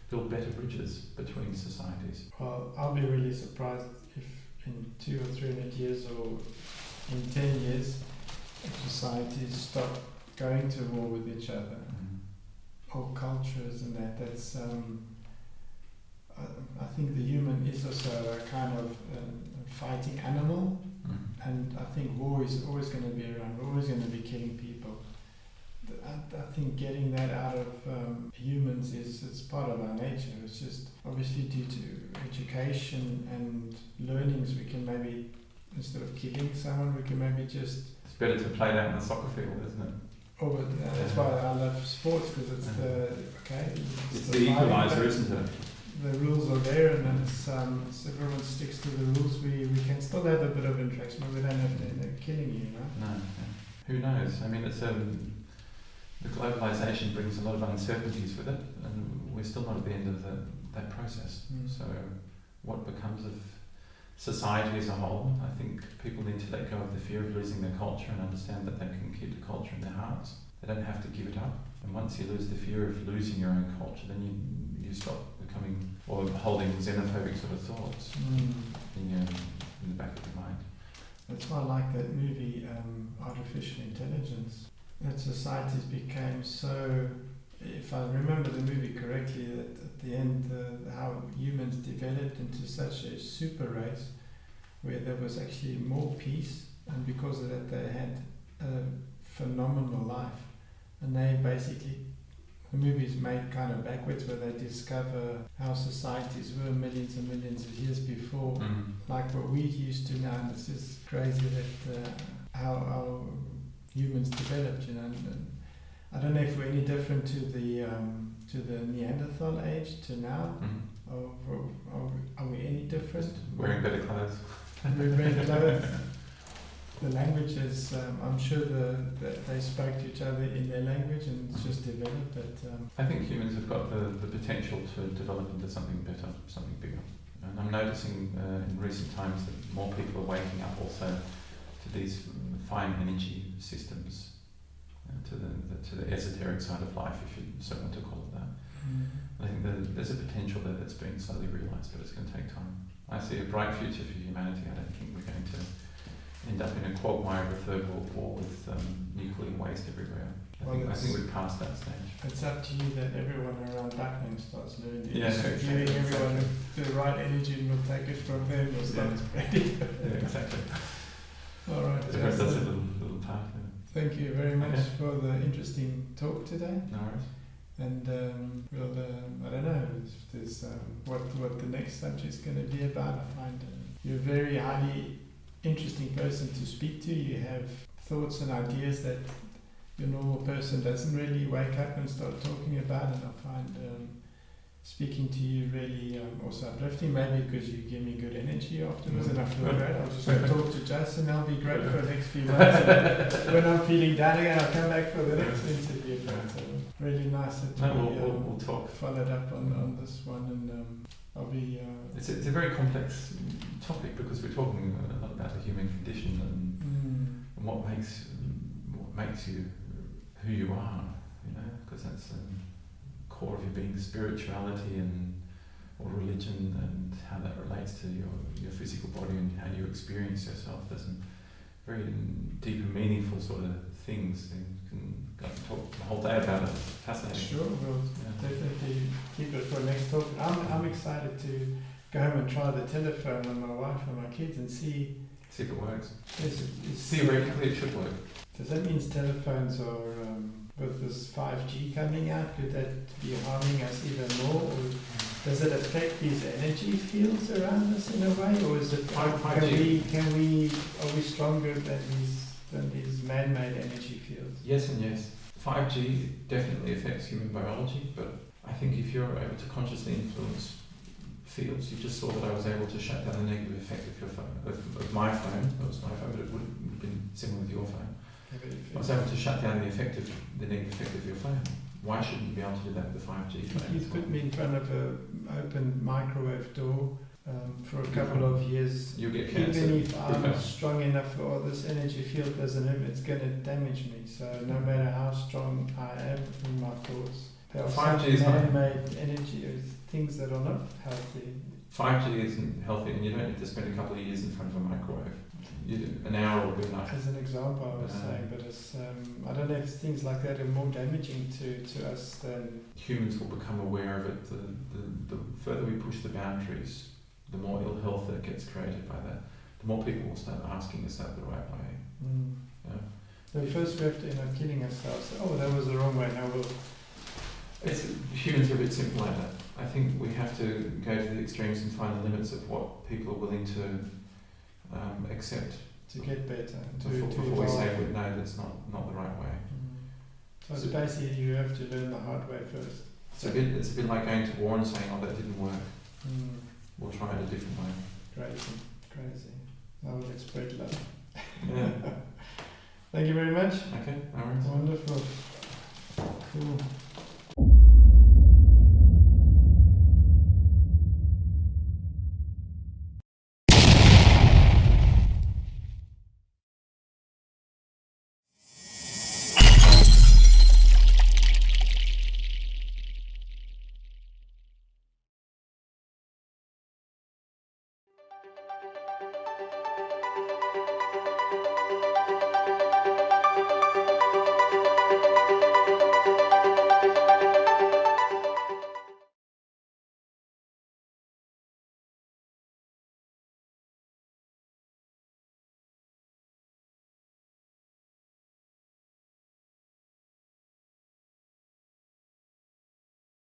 build better bridges between societies. Well, I'll be really surprised if in 200 or 300 years or in 10 years societies stop going to war with each other, or cultures and that's I think the human is also a kind of fighting animal, and I think war is always going to be around. We're always going to be killing people. I think getting that out of humans it's part of our nature. It's just obviously due to education and learnings we can maybe, instead of killing someone, we can maybe just... It's better to play that in the soccer field, isn't it? Oh, but that's why I love sports, because it's it's the equaliser, isn't it? The rules are there, and then it's everyone sticks to the rules. We can still have a bit of interaction, but we don't have to end up killing you, No. Who knows? I mean, it's the globalisation brings a lot of uncertainties with it, and we're still not at the end of that process. So, what becomes of society as a whole? I think people need to let go of the fear of losing their culture and understand that they can keep the culture in their hearts. They don't have to give it up. And once you lose the fear of losing your own culture, then you stop becoming or holding xenophobic sort of thoughts in the back of your mind. That's why I like that movie, Artificial Intelligence. That societies became so, if I remember the movie correctly, that at the end how humans developed into such a super race where there was actually more peace, and because of that they had a phenomenal life. And they basically, the movie is made kind of backwards, where they discover how societies were millions and millions of years before, like what we used to now. And it's just crazy that how humans developed, you know. And I don't know if we're any different to the Neanderthal age to now, or are we any different? Wearing better clothes. Wearing better clothes. The languages, I'm sure that they spoke to each other in their language and it's just developed. But I think humans have got the potential to develop into something better, something bigger. And I'm noticing in recent times that more people are waking up also to these fine energy systems, to the esoteric side of life, if you so want to call it that. I think there's a potential there that's being slowly realised, but it's going to take time. I see a bright future for humanity. I don't think we're going to end up in a quagmire of a third world war with nuclear waste everywhere. I think we've passed that stage. It's up to you that everyone around Backnang starts learning. Exactly. Everyone the right energy and we'll take it from them. We'll start spreading. Exactly. All right. Everyone does a little part. Thank you very much for the interesting talk today. No worries. And I don't know if there's what the next subject's going to be about. I find you're a very highly interesting person to speak to. You have thoughts and ideas that your normal person doesn't really wake up and start talking about, and I find speaking to you really also uplifting, maybe because you give me good energy afterwards and I feel great. I'll just go talk to Justin, I'll be great for the next few months. And when I'm feeling down again, I'll come back for the next interview. But really nice that we'll talk. Followed up on this one, and I'll be... It's a very complex topic because we're talking a lot about the human condition and what makes you who you are, you know, because that's the core of your being, spirituality or religion, and how that relates to your physical body and how you experience yourself. There's some very deep and meaningful sort of things. You can go and talk the whole day about it. It's fascinating. Sure, we'll definitely keep it for next talk. I'm excited to go home and try the telephone on my wife and my kids and see if it works. Theoretically, it should work. Does that mean telephones are, with this 5G coming out, could that be harming us even more? Or does it affect these energy fields around us in a way? Or is it, are we stronger than these man-made energy fields? Yes and yes. 5G definitely affects human biology, but I think if you're able to consciously influence fields, you just saw that I was able to shut down the negative effect of your phone, of my phone. That was my phone, but it would have been similar with your phone. I was able to shut down the negative effect of your phone. Why shouldn't you be able to do that with the 5G phone? He's put me in front of an open microwave door for a couple of years. You'll get cancer. Even if I'm strong enough, or this energy field doesn't hit, it's going to damage me. So no matter how strong I am in my thoughts, there are 5G some man-made energy or things that are not healthy. 5G isn't healthy, and you don't need to spend a couple of years in front of a microwave. An hour will be enough. As an example, I was saying, but it's, I don't know if things like that are more damaging to us than... Humans will become aware of it. The further we push the boundaries, the more ill health that gets created by that. The more people will start asking, is that the right way? Yeah. So first we have to end up killing ourselves. Oh, that was the wrong way, now we'll... Humans are a bit simple like that. I think we have to go to the extremes and find the limits of what people are willing to accept. To get better. Before we say, no, that's not the right way. So it's basically you have to learn the hard way first. It's a bit like going to war and saying, oh, that didn't work. We'll try it a different way. Crazy. Now let's spread love. Yeah. Thank you very much. Okay, no worries. Wonderful. Cool.